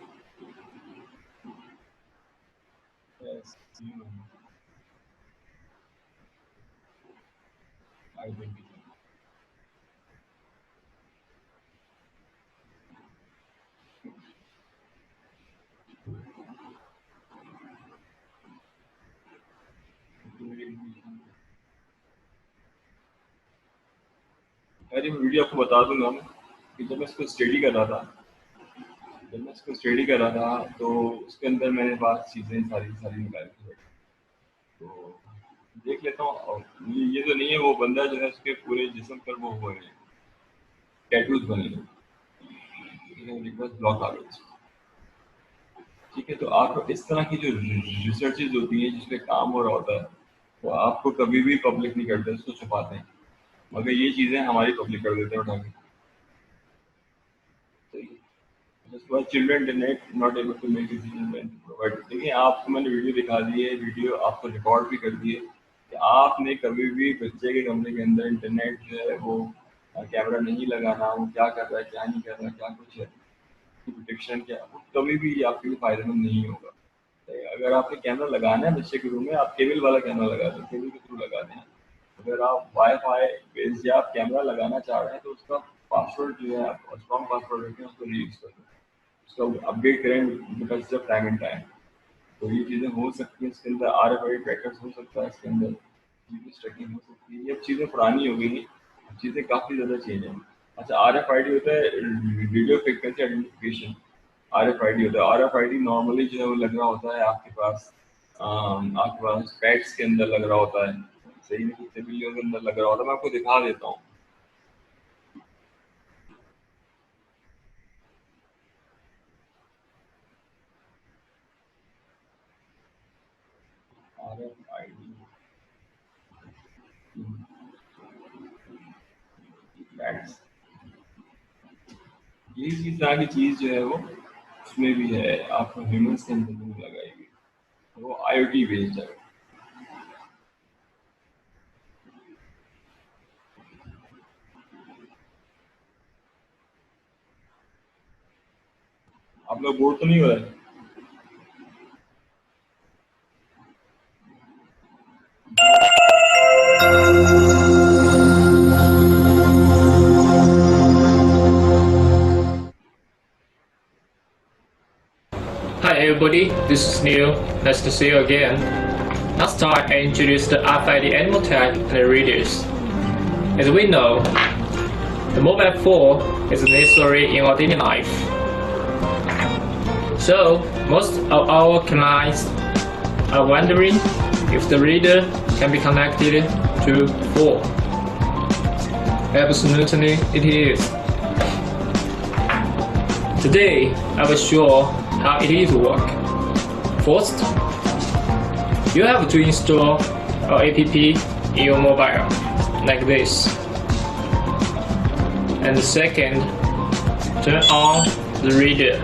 अरे वीडियो आपको बता दूंगा मैं कि जब मैं इसको स्टडी कर रहा था तो उसके अंदर मेरे पास चीज़ें सारी निकाली थी। तो देख लेता हूँ, और ये तो नहीं है वो बंदा जो है उसके पूरे जिस्म पर वो हुए हैं टैटूज बने हैं, ब्लॉक आ गए। ठीक है, तो आप इस तरह की जो रिसर्चेज होती हैं जिसमें काम हो रहा होता है वो आपको कभी भी पब्लिक नहीं करते, उसको छुपाते हैं, मगर ये चीज़ें हमारी पब्लिक कर देते हैं उठा के। उसके बाद children internet not able to make decision when to provide. देखिए, आपको मैंने वीडियो दिखा दी है, वीडियो आपको रिकॉर्ड भी कर दी है कि आपने कभी भी बच्चे के कमरे के अंदर इंटरनेट जो है वो कैमरा नहीं लगाना, वो क्या कर रहा है क्या नहीं कर रहा है क्या कुछ है प्रोटेक्शन क्या, कभी भी आपके लिए फायदेमंद नहीं होगा। अगर आपने कैमरा लगाना है बच्चे के रूम में, आप केबल वाला कैमरा लगा दें, केबल के थ्रू लगा दें। अगर आप वाईफाई बेस्ड या आप कैमरा लगाना चाह रहे हैं तो उसका पासवर्ड जो है आप स्ट्रॉन्ग पासवर्ड रखें, उसको रीयूज कर दें, उसका अपडेट करें because of time and time. तो ये चीज़ें हो सकती हैं, इसके अंदर RFID ट्रैकर्स हो सकता है, इसके अंदर GPS ट्रैकिंग हो सकती है। ये अब चीज़ें पुरानी हो गई हैं, चीज़ें काफ़ी ज़्यादा चेंज हैं। अच्छा, RFID होता है रेडियो फ्रिक्वेंसी आइडेंटिफिकेशन, RFID होता है। RFID नॉर्मली जो है वो लग रहा होता है आपके पास पैड्स के अंदर लग रहा होता है, सही में सिविलियों के अंदर लग रहा होता है। मैं आपको दिखा देता हूँ। RFID पैड्स, ये इस तरह की चीज़ जो है वो उसमें भी है, आपको ह्यूमंस के अंदर भी लगाई हुई, वो IoT बेस्ड है। आप लोग बोर तो नहीं हो रहे? Hi everybody, this is Neil. Nice to see you again. Last time I introduced the RFID animal tag and the readers. As we know, the mobile phone is necessary in our daily life. So, most of our clients are wondering if the reader can be connected to phone. Absolutely, it is. Today, I will show how it is work. First, you have to install our app in your mobile, like this. And second, turn on the reader.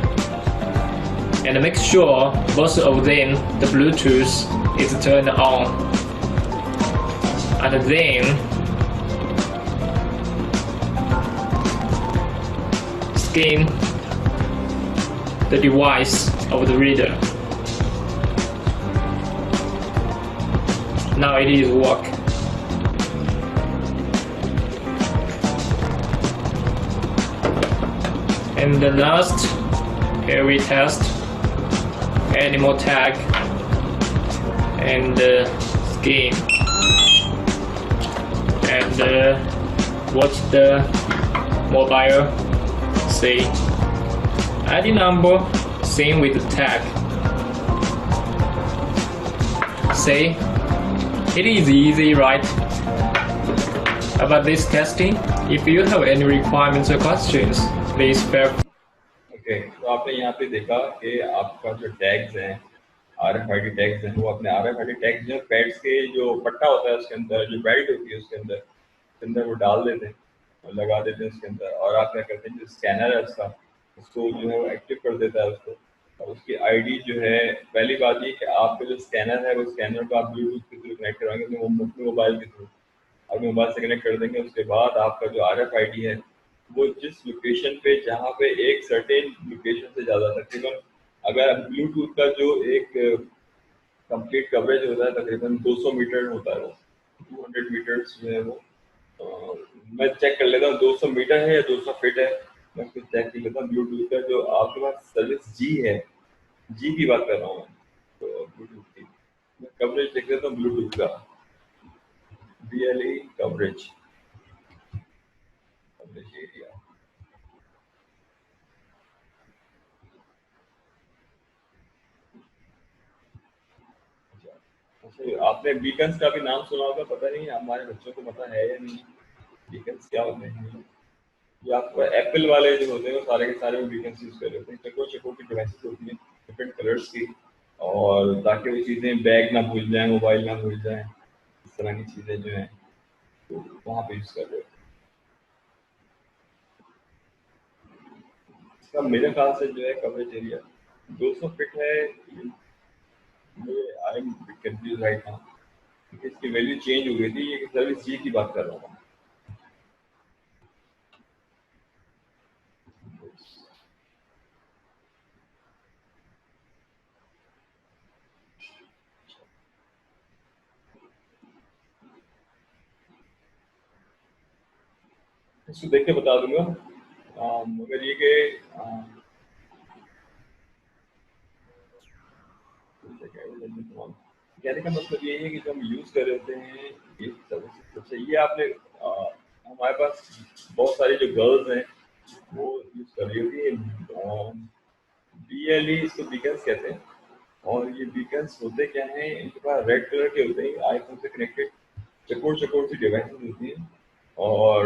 And make sure both of them, the Bluetooth, is turned on. And then, scan the device of the reader. Now it is work. And the last, here we test animal tag and skin and watch the mobile see. ID number, same with the tag. See, it is easy, right? About this testing, if you have any requirements or questions, please feel. Okay, तो आपने यहाँ पे देखा कि आपका जो tags हैं, RFID tags हैं, वो अपने RFID टैग्स जो पैड्स के जो पट्टा होता है उसके अंदर, जो बेल्ट होती है उसके अंदर वो डाल देते हैं और लगा देते हैं उसके अंदर, और आप क्या करते हैं, जो स्कैनर है उसको जो है वो एक्टिव कर देता है उसको, और उसकी आईडी जो है, पहली बात ये कि आपका जो स्कैनर है वो स्कैनर को आप ब्लूटूथ के थ्रू कनेक्ट करवाएंगे अपने मोबाइल के थ्रू, और मोबाइल से कनेक्ट कर देंगे। उसके बाद आपका जो RFID है वो जिस लोकेशन पे, जहाँ पे एक सर्टेन लोकेशन से ज़्यादा, तकरीबन अगर ब्लूटूथ का जो एक कंप्लीट कवरेज होता है तकरीबन 200 मीटर होता है, वो 200 मीटर्स जो है वो मैं चेक कर लेता हूँ 200 मीटर है या 200 फीट है, मैं उसको चेक कर लेता हूँ। ब्लूटूथ का जो आपके पास सर्विस जी है, जी की बात कर रहा हूँ मैं, तो ब्लूटूथ की मैं कवरेज देख लेता हूँ, ब्लूटूथ का BLE कवरेज एरिया। अच्छा, आपने बीकन्स का भी नाम सुना होगा, पता नहीं हमारे बच्चों को पता है या नहीं, बीकन्स क्या होते हैं। ये आपको एप्पल वाले जो होते हैं वो सारे के सारे बीकन्स यूज़ कर लेते हैं, चकोर की डिवाइसेस होती हैं डिफरेंट कलर्स की, और ताकि वो चीज़ें बैग ना भूल जाएं, मोबाइल ना भूल जाएं, इस तरह की चीज़ें जो हैं तो वहाँ पे यूज़ कर रहे हैं। इसका मेरे ख्याल से जो है कवरेज एरिया 200 फीट है। I M confuse right now, इसकी वैल्यू चेंज हो गई थी, ये सर्विस जी की बात कर रहा हूँ। इसको देख के बता दूंगा, मगर ये कि कहने का मतलब ये है कि जो हम यूज़ कर रहे होते हैं ये सबसे, ये आपने हमारे पास बहुत सारी जो गर्ल्स हैं वो यूज़ कर रही होती है BLE, इसको बीकन्स कहते हैं। और ये बीकन्स होते क्या हैं, इनके पास रेड कलर के होते हैं, आईफोन से कनेक्टेड चकोर सी डिवाइसेस होती हैं, और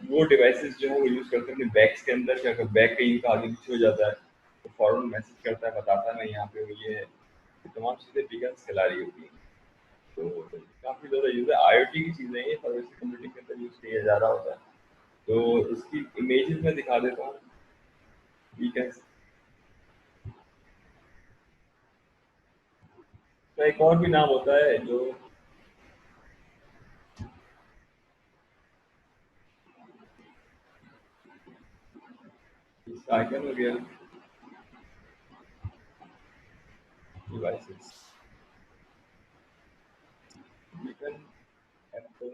वो डिवाइसेस जो है वो यूज़ करते हैं अपने बैग्स के अंदर। क्या अगर बैग कहीं का आगे पीछे हो जाता है तो फॉरन मैसेज करता है, बताता है मैं यहाँ पे हूँ, ये तमाम चीज़ें बीकन्स खिला रही होती हैं। तो काफ़ी ज़्यादा यूज़ है, IoT की चीज़ें ये सर्विस कंप्यूटिंग के अंदर यूज़ किया जा रहा होता है। तो इसकी इमेजेस में दिखा देता हूँ बीकन्स का। एक और भी नाम होता है जो इसका आइकन हो गया devices, beacon Apple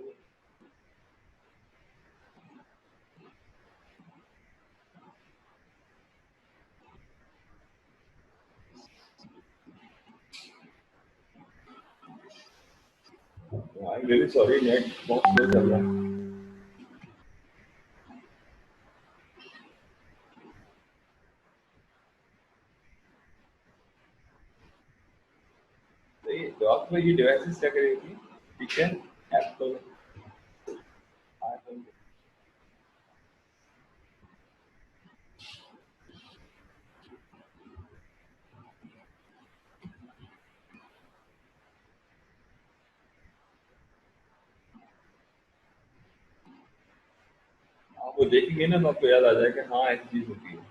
I'm really sorry, net बहुत स्लो चल रहा है। तो आपको ये डिवाइसेस क्या करेगी? ठीक है, एप्पल, आईफोन, आप वो देखेंगे ना तो आपको याद आ जाएगा हाँ ऐसी चीज होती है।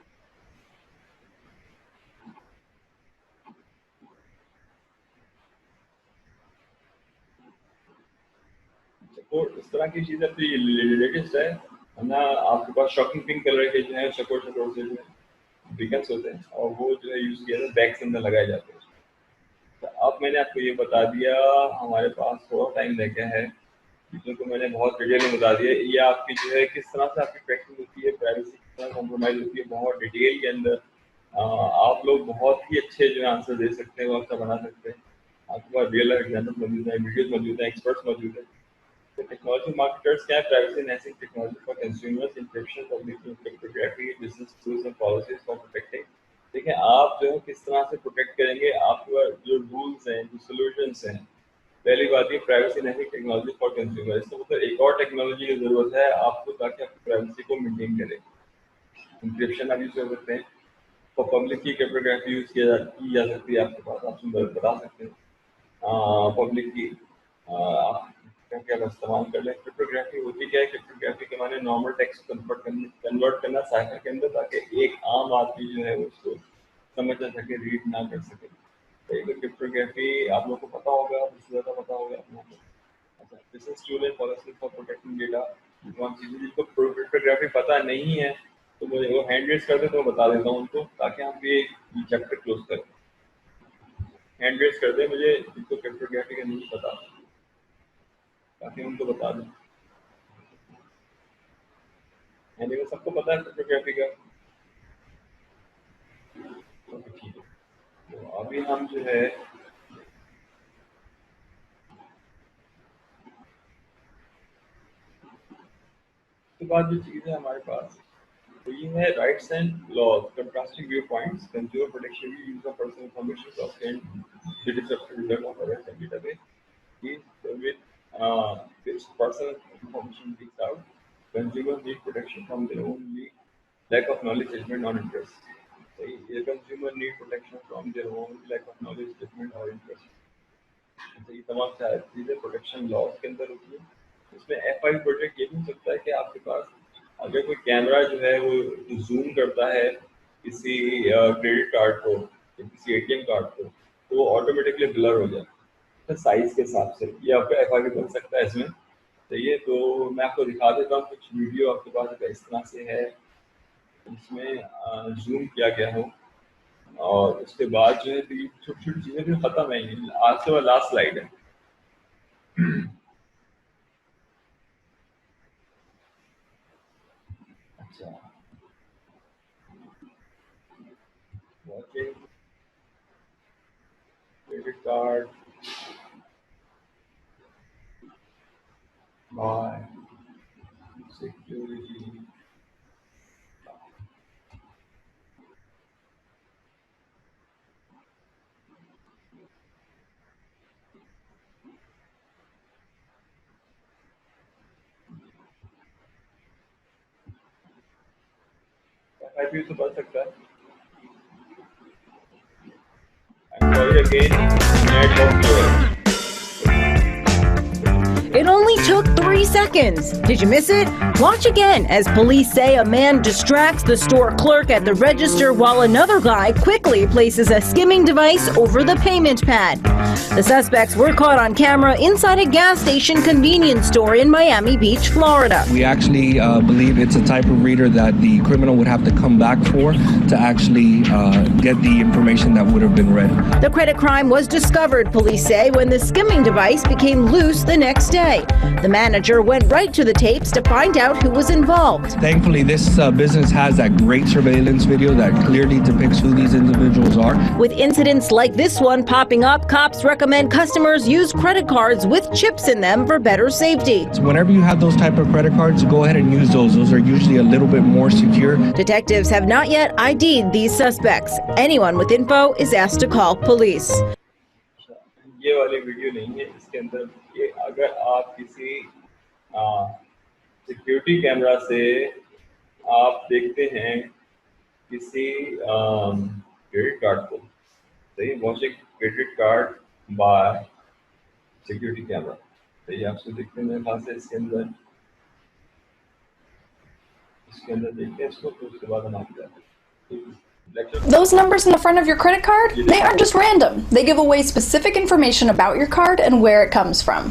तो इस तरह की चीजें तो लेटेस्ट है ना। आपके पास शॉकिंग पिंक कलर के जो है चकोर चकोर से जो है बीकन्स होते हैं और वो जो है यूज किया था बैग के अंदर लगाए जाते हैं। तो अब मैंने आपको ये बता दिया, हमारे पास थोड़ा टाइम रह गया है, चीज़ों को मैंने बहुत डिटेल में बता दिया। ये आपकी जो है किस तरह से आपकी ट्रैकिंग होती है, प्राइवेसी किस तरह कॉम्प्रोमाइज होती है, बहुत डिटेल के अंदर आप लोग बहुत ही अच्छे जो है आंसर दे सकते हैं, वो अच्छा बना सकते हैं। आपके पास रियल लाइफ एग्जाम्पल मौजूद है, वीडियोज मौजूद है, एक्सपर्ट्स मौजूद है। तो टेक्नोलॉजी मार्केटर्स क्या है? Privacy enhancing technology for consumers, encryption, public cryptography, business tools and policies for protecting. ठीक है, आप जो है किस तरह से प्रोटेक्ट करेंगे आपके जो रूल्स हैं, जो सोल्यूशंस हैं। पहली बात ये privacy enhancing technology for consumer, इसका मतलब एक और टेक्नोलॉजी की जरूरत है आपको ताकि आपकी प्राइवेसी को मेंटेन करें। इंक्रिप्शन आप यूज कर सकते हैं, फॉर पब्लिक की क्रिप्टोग्राफी यूज की जा सकती है आपके पास, आप बता सकते हैं पब्लिक की क्या इस्तेमाल कर लें। क्रिप्टोग्राफी होती क्या है? क्रिप्टोग्राफी के माने नॉर्मल टेक्स्ट कन्वर्ट करना साइफर के अंदर ताकि एक आम आदमी जो है उसको समझ ना सके, रीड ना कर सके। तो क्रिप्टोग्राफी आप लोगों को पता होगा, इससे ज़्यादा पता होगा आप लोगों को। अच्छा, business tool and policy for protecting data, कौन चीज़ें जिनको क्रिप्टोग्राफी पता नहीं है तो मुझे वो हैंड रेज कर दे तो मैं बता देता हूँ उनको, ताकि हम ये चैप्टर क्लोज करें। हैंड रेज कर दे मुझे जिनको क्रिप्टोग्राफी का नहीं पता, ताकि उनको बता दें। लेकिन सबको पता है क्रिप्टोग्राफी का। ठीक है, तो अभी हम जो है तो बाद जो चीज़ है हमारे पास तो ये है rights and laws, contrasting view points, consumer protection, use of personal information obtained result of RS database with which personal information leaks out. Consumers need protection from their own lack of knowledge, judgment, or interest. A consumer need protection from their own lack of knowledge, judgment, or interest. तो ये तमाम चीज़ें protection laws के अंदर होती है। इसमें FI protect ये भी हो सकता है कि आपके पास अगर कोई कैमरा जो है वो जूम करता है किसी क्रेडिट कार्ड को या किसी ATM कार्ड को तो वो ऑटोमेटिकली ब्लर हो जाए साइज के हिसाब से, ये आपका FI बन सकता है इसमें। सही है, तो मैं आपको दिखा देता हूँ कुछ वीडियो आपके पास इस तरह से है, इसमें जूम किया गया हो और उसके बाद जो है तो ये छोटी छोटी चीज़ें भी ख़त्म है। आज से वो लास्ट स्लाइड है। अच्छा, credit card by security FIP तो बन सकता है। I'm sorry again, net of It only took 3 seconds. Did you miss it? Watch again as police say a man distracts the store clerk at the register while another guy quickly places a skimming device over the payment pad. The suspects were caught on camera inside a gas station convenience store in Miami Beach, Florida. We actually believe it's a type of reader that the criminal would have to come back for to actually get the information that would have been read. The credit crime was discovered, police say, when the skimming device became loose the next day. The manager went right to the tapes to find out who was involved. Thankfully, this business has that great surveillance video that clearly depicts who these individuals are. With incidents like this one popping up, cops recommend customers use credit cards with chips in them for better safety. So whenever you have those type of credit cards, go ahead and use those. Those are usually a little bit more secure. Detectives have not yet ID'd these suspects. Anyone with info is asked to call police. ये वाली video नहीं है, इसके अंदर ये अगर आप किसी सिक्योरिटी कैमरा से आप देखते हैं किसी क्रेडिट कार्ड को, सही, watching credit card bye security camera, सही, आपसे देखते हैं मेरे ख्याल से इसके अंदर देखते हैं इसको, तो उसके बाद हम आगे जाते हैं। Those numbers in the front of your credit card, they aren't just random. They give away specific information about your card and where it comes from.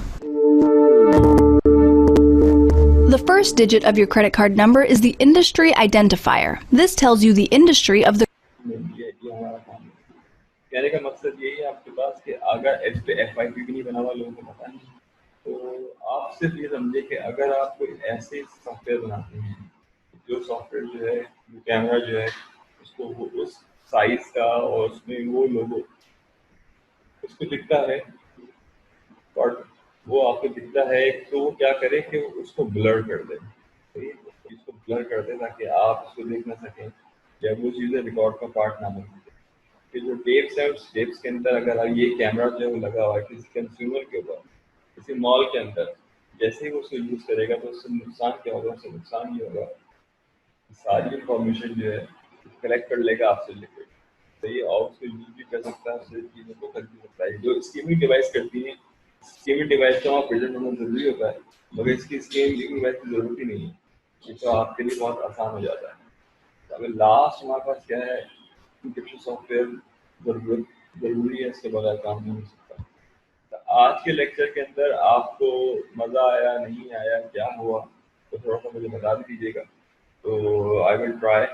The first digit of your credit card number is the industry identifier. This tells you the industry of the कहने का मकसद यही है आपके पास कि अगर FIP भी नहीं बना हुआ, लोगों को पता नहीं, तो आप सिर्फ ये समझे कि अगर आप कोई ऐसे सॉफ्टवेयर बनाते हैं, जो सॉफ्टवेयर जो है, कैमरा जो है, उसको उस साइज का और उसमें वो लोगो उसको दिखता है और वो आपको दिखता है, तो वो क्या करे कि वो उसको ब्लर कर दे, इसको ब्लर कर दे ताकि आप उसको देख ना सकें या वो चीज़ें रिकॉर्ड का पार्ट ना बन सके। कि जो टेप्स है, उस टेप्स के अंदर अगर ये कैमरा जो है वो लगा हुआ है किसी कंज्यूमर के ऊपर, किसी मॉल के अंदर, जैसे ही वो उसको यूज़ करेगा तो उससे नुकसान क्या होगा? उससे नुकसान ये होगा सारी इंफॉर्मेशन जो है कलेक्ट कर लेगा आपसे लिखित, सही, और उसको यूज भी कर सकता है, उससे चीज़ों को खरीद सकता है। जो स्कीमिंग डिवाइस करती हैं, स्कीमिंग डिवाइस का वहाँ प्रेजेंट होना जरूरी होता है, मगर इसकी स्कीमिंग डिवाइस की जरूरत ही नहीं है, ये तो आपके लिए बहुत आसान हो जाता है। अगर लास्ट हमारे पास क्या है, इंक्रिप्शन सॉफ्टवेयर जरूरी है, इसके बगैर काम नहीं हो सकता। तो आज के लेक्चर के अंदर आपको मज़ा आया, नहीं आया, क्या हुआ, तो थोड़ा सा मुझे बता भी दीजिएगा, तो आई विल ट्राई,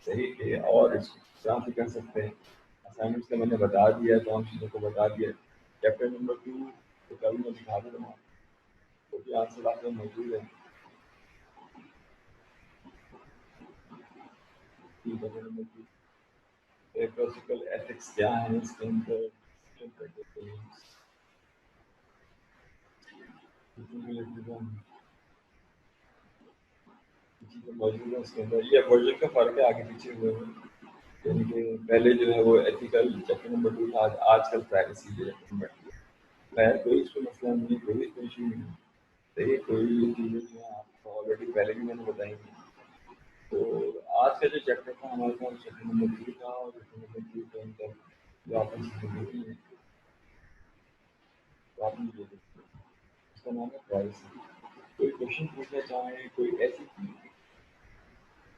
सही है, और इस तरह से कर सकते हैं। असाइनमेंट्स का मैंने बता दिया, तो हम चीज़ों को बता दिया। चैप्टर नंबर 2 तो कल मैं दिखा देता हूँ, तो भी आंसर आपको मौजूद है। एथिकल एथिक्स क्या है इसके अंदर, मौजूद है उसके अंदर। ये वर्जन का फर्क है, आगे पीछे हुए हैं, यानी कि पहले जो है वो एथिकल चैप्टर नंबर 2 था, आजकल प्राइवेसी जो है खैर कोई इसमें मसला नहीं है, कोई इशू नहीं है, सही, कोई चीज़ें जो है आपको ऑलरेडी पहले भी मैंने बताई थी। तो आज का जो चैप्टर था हमारे पास चैप्टर नंबर 3 था, और चैप्टर नंबर 3 के अंदर जो आपने चीज़ें देखी हैं तो आपने ये देखी, उसका नाम है प्राइवेसी। कोई क्वेश्चन पूछना चाहें, कोई ऐसी चीज़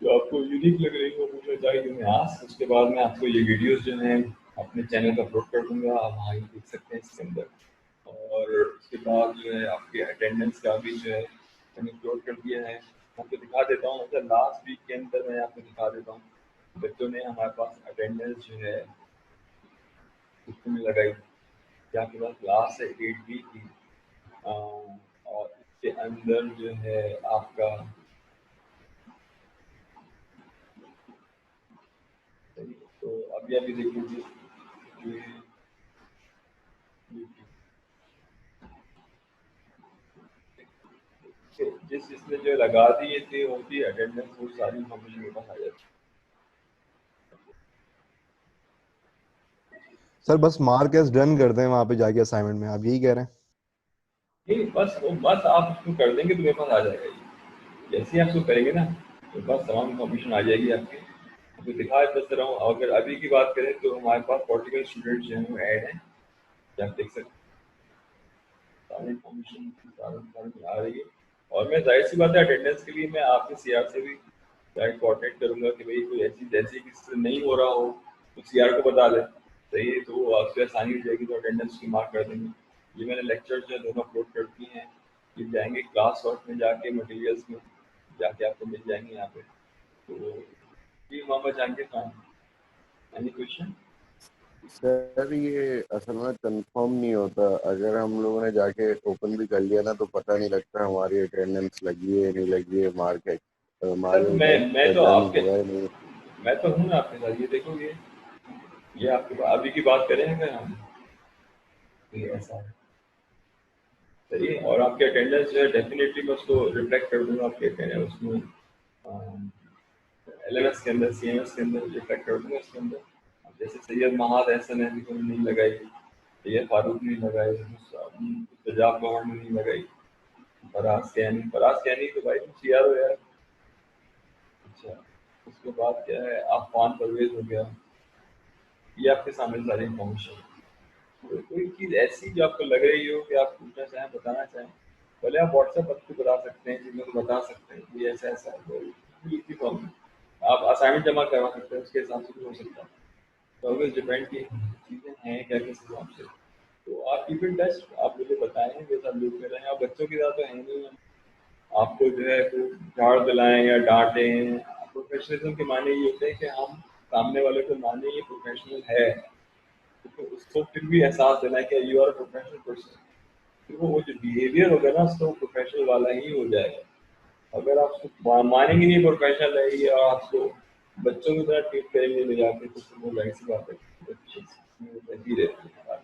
जो आपको यूनिक लग रही हो पूछना चाहिए, जो मैं आज उसके बाद मैं आपको ये वीडियोस जो हैं अपने चैनल पर अपलोड कर दूंगा, आप वहाँ ही देख सकते हैं इसके अंदर। और उसके बाद जो है आपके अटेंडेंस का भी जो है मैंने अपलोड कर दिया है, आपको दिखा देता हूँ। मतलब लास्ट वीक के अंदर मैं आपको दिखा देता हूँ, बच्चों ने हमारे पास अटेंडेंस जो है कितनी लगाई, क्या आपके पास क्लास है 8B की, और इसके अंदर जो है आपका तो अभी देख लीजिए, जिसने जो लगा दिए थे उनकी अटेंडेंस वो सारी इन्फॉर्मेशन मेरे पास आ जाती। सर बस मार्क एस डन कर दें वहाँ पे जाके असाइनमेंट में, आप यही कह रहे हैं? नहीं, बस आप उसको कर देंगे तो मेरे पास आ जाएगा ये, जैसे ही आप उसको करेंगे ना तो बस तमाम इन्फॉर्मेशन आ जाएगी आपकी। तो दिखा देता रहा हूँ। अगर अभी की बात करें तो हमारे पास 40 स्टूडेंट्स जो हैं वो ऐड हैं, आप देख सकते हैं, सारी इन्फॉर्मेशन आ रही है। और मैं जाहिर सी बात है अटेंडेंस के लिए मैं आपके CR से भी डायरेक्ट कोऑर्डिनेट करूँगा कि भाई कोई ऐसी जैसे किसी से नहीं हो रहा हो तो CR को बता दें, सही है, तो आपसे आसानी हो जाएगी, तो अटेंडेंस की मार्क कर देंगे। ये मैंने लेक्चर जो है दोनों अपलोड कर दिए हैं, ये जाएंगे क्लास वर्क में जाके, मटेरियल्स में जाके आपको मिल जाएंगे यहाँ पे। तो ये Mohammad Jahangir Khan, any question? Sir ये असल में कंफर्म नहीं होता, अगर हम लोगों ने जाके ओपन भी कर लिया ना तो पता नहीं लगता हमारी अटेंडेंस लगी है नहीं लगी है, मार्केट सर मैं तो डन आपके हुआ है नहीं। मैं तो हूँ ना आपके साथ, ये देखो ये आपके अभी की बात करें अगर हम, ये ऐसा है सही है। और आपके अटेंडेंस जो है डेफिनेटली मैं उसको रिफ्लेक्ट कर दूंगा आपके अटेंडेंस उसमें, LMS के अंदर, CMS के अंदर रिफ्लेक्ट कर दूंगा इसके अंदर। अब जैसे सैयद महाद एहसन है जिन्होंने नहीं लगाई, सैयद फारूक नहीं लगाई, तेजाब गौहर ने नहीं लगाई, फराज कैनी तो भाई तुम CR हो यार। अच्छा, उसके बाद क्या है, आफान परवेज हो गया, ये आपके सामने सारी इन्फॉर्मेशन। तो कोई चीज़ ऐसी जो आपको लग रही हो कि आप पूछना चाहें, बताना चाहें, भले आप व्हाट्सएप पर बता सकते हैं, जिसमें तो बता सकते हैं कि ऐसा ऐसा है, कोई प्रॉब्लम। आप असाइनमेंट जमा करवा सकते हैं, उसके हिसाब से भी हो सकता है। तो ऑलवेज डिपेंड की चीज़ें हैं क्या किस हिसाब से। तो आप कीप इन टच, आप मुझे बताएं जैसा आप लोग कर रहे हैं। आप बच्चों के साथ तो है नहीं, आपको जो है तो झाड़ दिलाएं या डांटें। प्रोफेशनलिज्म के माने ये होते हैं कि हम सामने वाले को माने ये प्रोफेशनल है, तो उसको फिर भी एहसास देना है कि you are a professional person. फिर वो जो बिहेवियर होगा ना उसको प्रोफेशनल वाला ही हो जाएगा। अगर आप उसको मानेंगे नहीं प्रोफेशनल है ये, और आपको बच्चों की तरह ट्रीट करेंगे ले जाके, तो फिर वो जाहिर सी बात है रहती रहती है।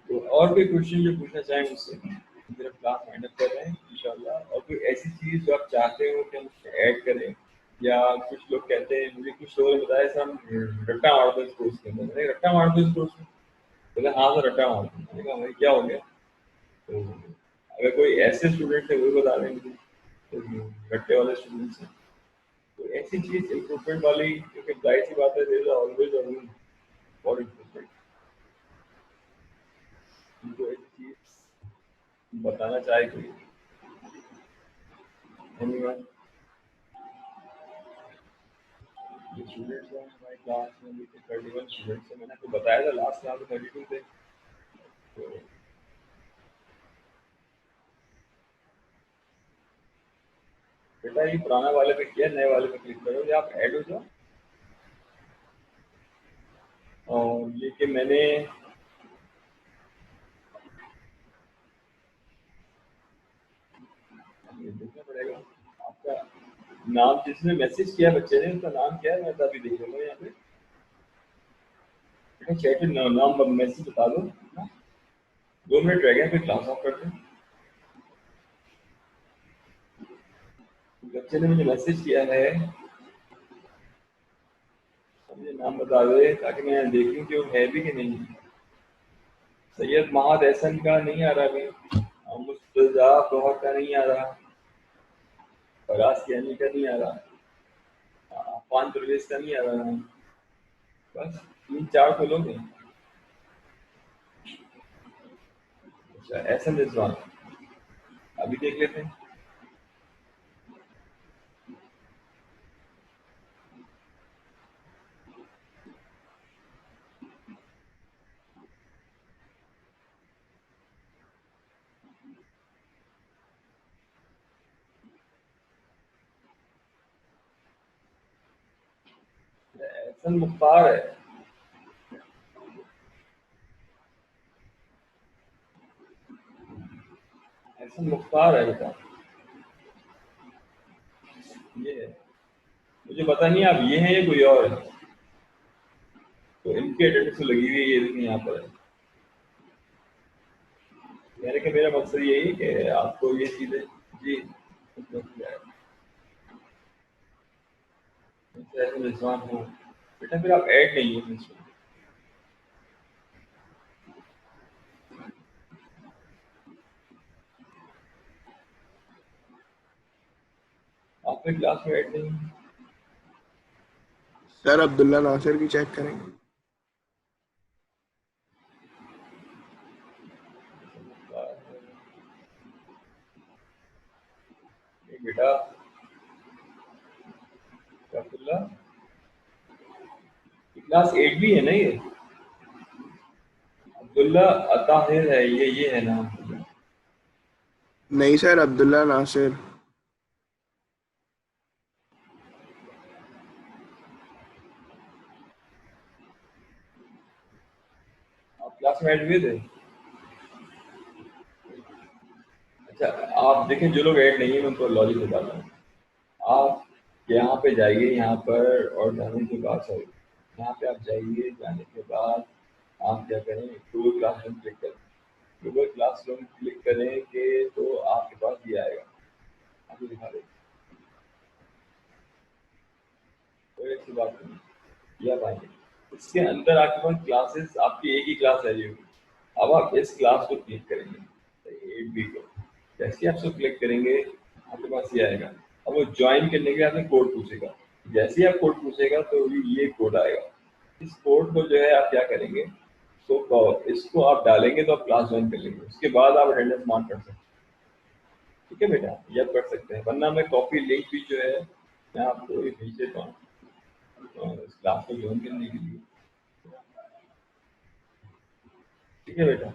तो और कोई क्वेश्चन जो पूछना चाहें मुझसे, मेरा क्लास फाइंड अप कर रहे हैं इंशाल्लाह। और कोई ऐसी चीज़ जो आप चाहते हो कि हम ऐड करें, या कुछ लोग कहते हैं, मुझे कुछ लोगों ने बताया सर हम रट्टा मार दो इस कोर्स के अंदर। मैंने रट्टा मार दो इस कोर्स में, बोले हाँ सर रट्टा मार दो। मैंने कहा भाई क्या हो गया? तो अगर कोई ऐसे स्टूडेंट है वो बता दें मुझे, तो रट्टे वाले स्टूडेंट्स हैं, तो ऐसी चीज़ इम्प्रूवमेंट वाली, क्योंकि जाहिर सी बात है there is always a room for improvement. उनको ऐसी चीज़ बताना चाहे कोई, एनीवन? जो स्टूडेंट्स हैं हमारी क्लास में, अभी 31 स्टूडेंट्स हैं। मैंने आपको बताया था लास्ट क्लास में 32 थे। तो बेटा ये पुराना वाले पे किया, नए वाले पे क्लिक करो या आप ऐड हो जाओ। और ये कि मैंने ये देखना पड़ेगा आपका नाम, जिसने मैसेज किया बच्चे ने उसका नाम क्या है, मैं तो अभी देख लूँगा यहाँ पे। बेटा चैट में नाम मैसेज बता दो ना। 2 मिनट रह गए फिर क्लास ऑफ करते हैं। बच्चे ने मुझे मैसेज किया है, मुझे नाम बता दे ताकि मैं देखूं कि वो है भी कि नहीं। सैयद महाद एहसन का नहीं आ रहा अभी, मुस्तजा गौहर का नहीं आ रहा, फराज कैनी का नहीं आ रहा, अफान परवेज का नहीं आ रहा। बस 3-4 तो लोग हैं। अच्छा एहसन रिजवान अभी देख लेते हैं। एहसन मुख्तार है, एहसन मुख्तार है बेटा, ये है। मुझे पता नहीं आप ये हैं या कोई और है। तो इनकी अटेंडेंस लगी हुई है, ये देखिए यहाँ पर है। मैंने कहा मेरा मकसद यही है कि आपको ये चीज़ें जी रिजवान हो बेटा, फिर आप ऐड नहीं हो इसमें। आप फिर क्लास में ऐड नहीं हो। सर अब्दुल्ला नासिर की चेक करेंगे। बेटा अब्दुल्ला क्लास 8 भी है ना ये, अब्दुल्ला अताहिर है ये है ना। नहीं सर अब्दुल्ला नासिर। क्लास में ऐड हुए थे? अच्छा, आप देखें, जो लोग ऐड नहीं है मैं उनको लॉजिक बताता हूँ। आप यहाँ पे जाइए, यहाँ पर, और जाने के बाद सॉरी यहाँ पे आप जाइए, जाने के बाद आप क्या करें, गूगल क्लासरूम क्लिक करें। गूगल क्लासरूम क्लिक करें कि तो आपके पास ये आएगा, आपको दिखा देगा। कोई ऐसी बात नहीं, ये आप आएंगे, इसके अंदर आपके पास क्लासेस, आपकी एक ही क्लास है ये। अब आप इस क्लास को क्लिक करेंगे, 8B को, जैसे आप उसको क्लिक करेंगे आपके पास ये आएगा। अब वो ज्वाइन करने के लिए आपसे कोड पूछेगा, जैसे ही आप कोड पूछेगा तो ये कोड आएगा। इस कोड को जो है आप क्या करेंगे, तो इसको आप डालेंगे तो आप क्लास ज्वाइन कर लेंगे, उसके बाद आप अटेंडेंस मार्क कर सकते हैं। ठीक है बेटा, ये आप कर सकते हैं, वरना मैं कॉपी लिंक भी जो है मैं आपको भेज देता हूँ इस क्लास को ज्वाइन करने के लिए। ठीक है बेटा,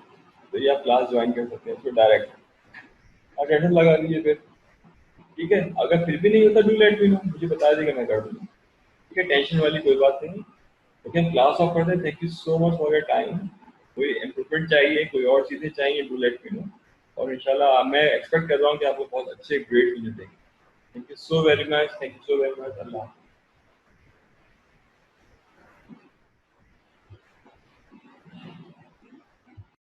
तो ये आप क्लास ज्वाइन कर सकते हैं, इसको डायरेक्ट अटेंडेंस लगा लीजिए फिर। ठीक है, अगर फिर भी नहीं होता डू लेट मी नो, मुझे बता देगा, मैं कर दूँगा। ठीक है, टेंशन वाली कोई बात नहीं। ओके, हम क्लास ऑफ करते हैं। Thank you so much for your time. कोई इम्प्रूवमेंट चाहिए, कोई और चीज़ें चाहिए, डू लेट मी नो, और इंशाल्लाह मैं एक्सपेक्ट कर रहा हूँ कि आपको बहुत अच्छे ग्रेड मिलेंगे। Thank you so very much, thank you so very much. Allah.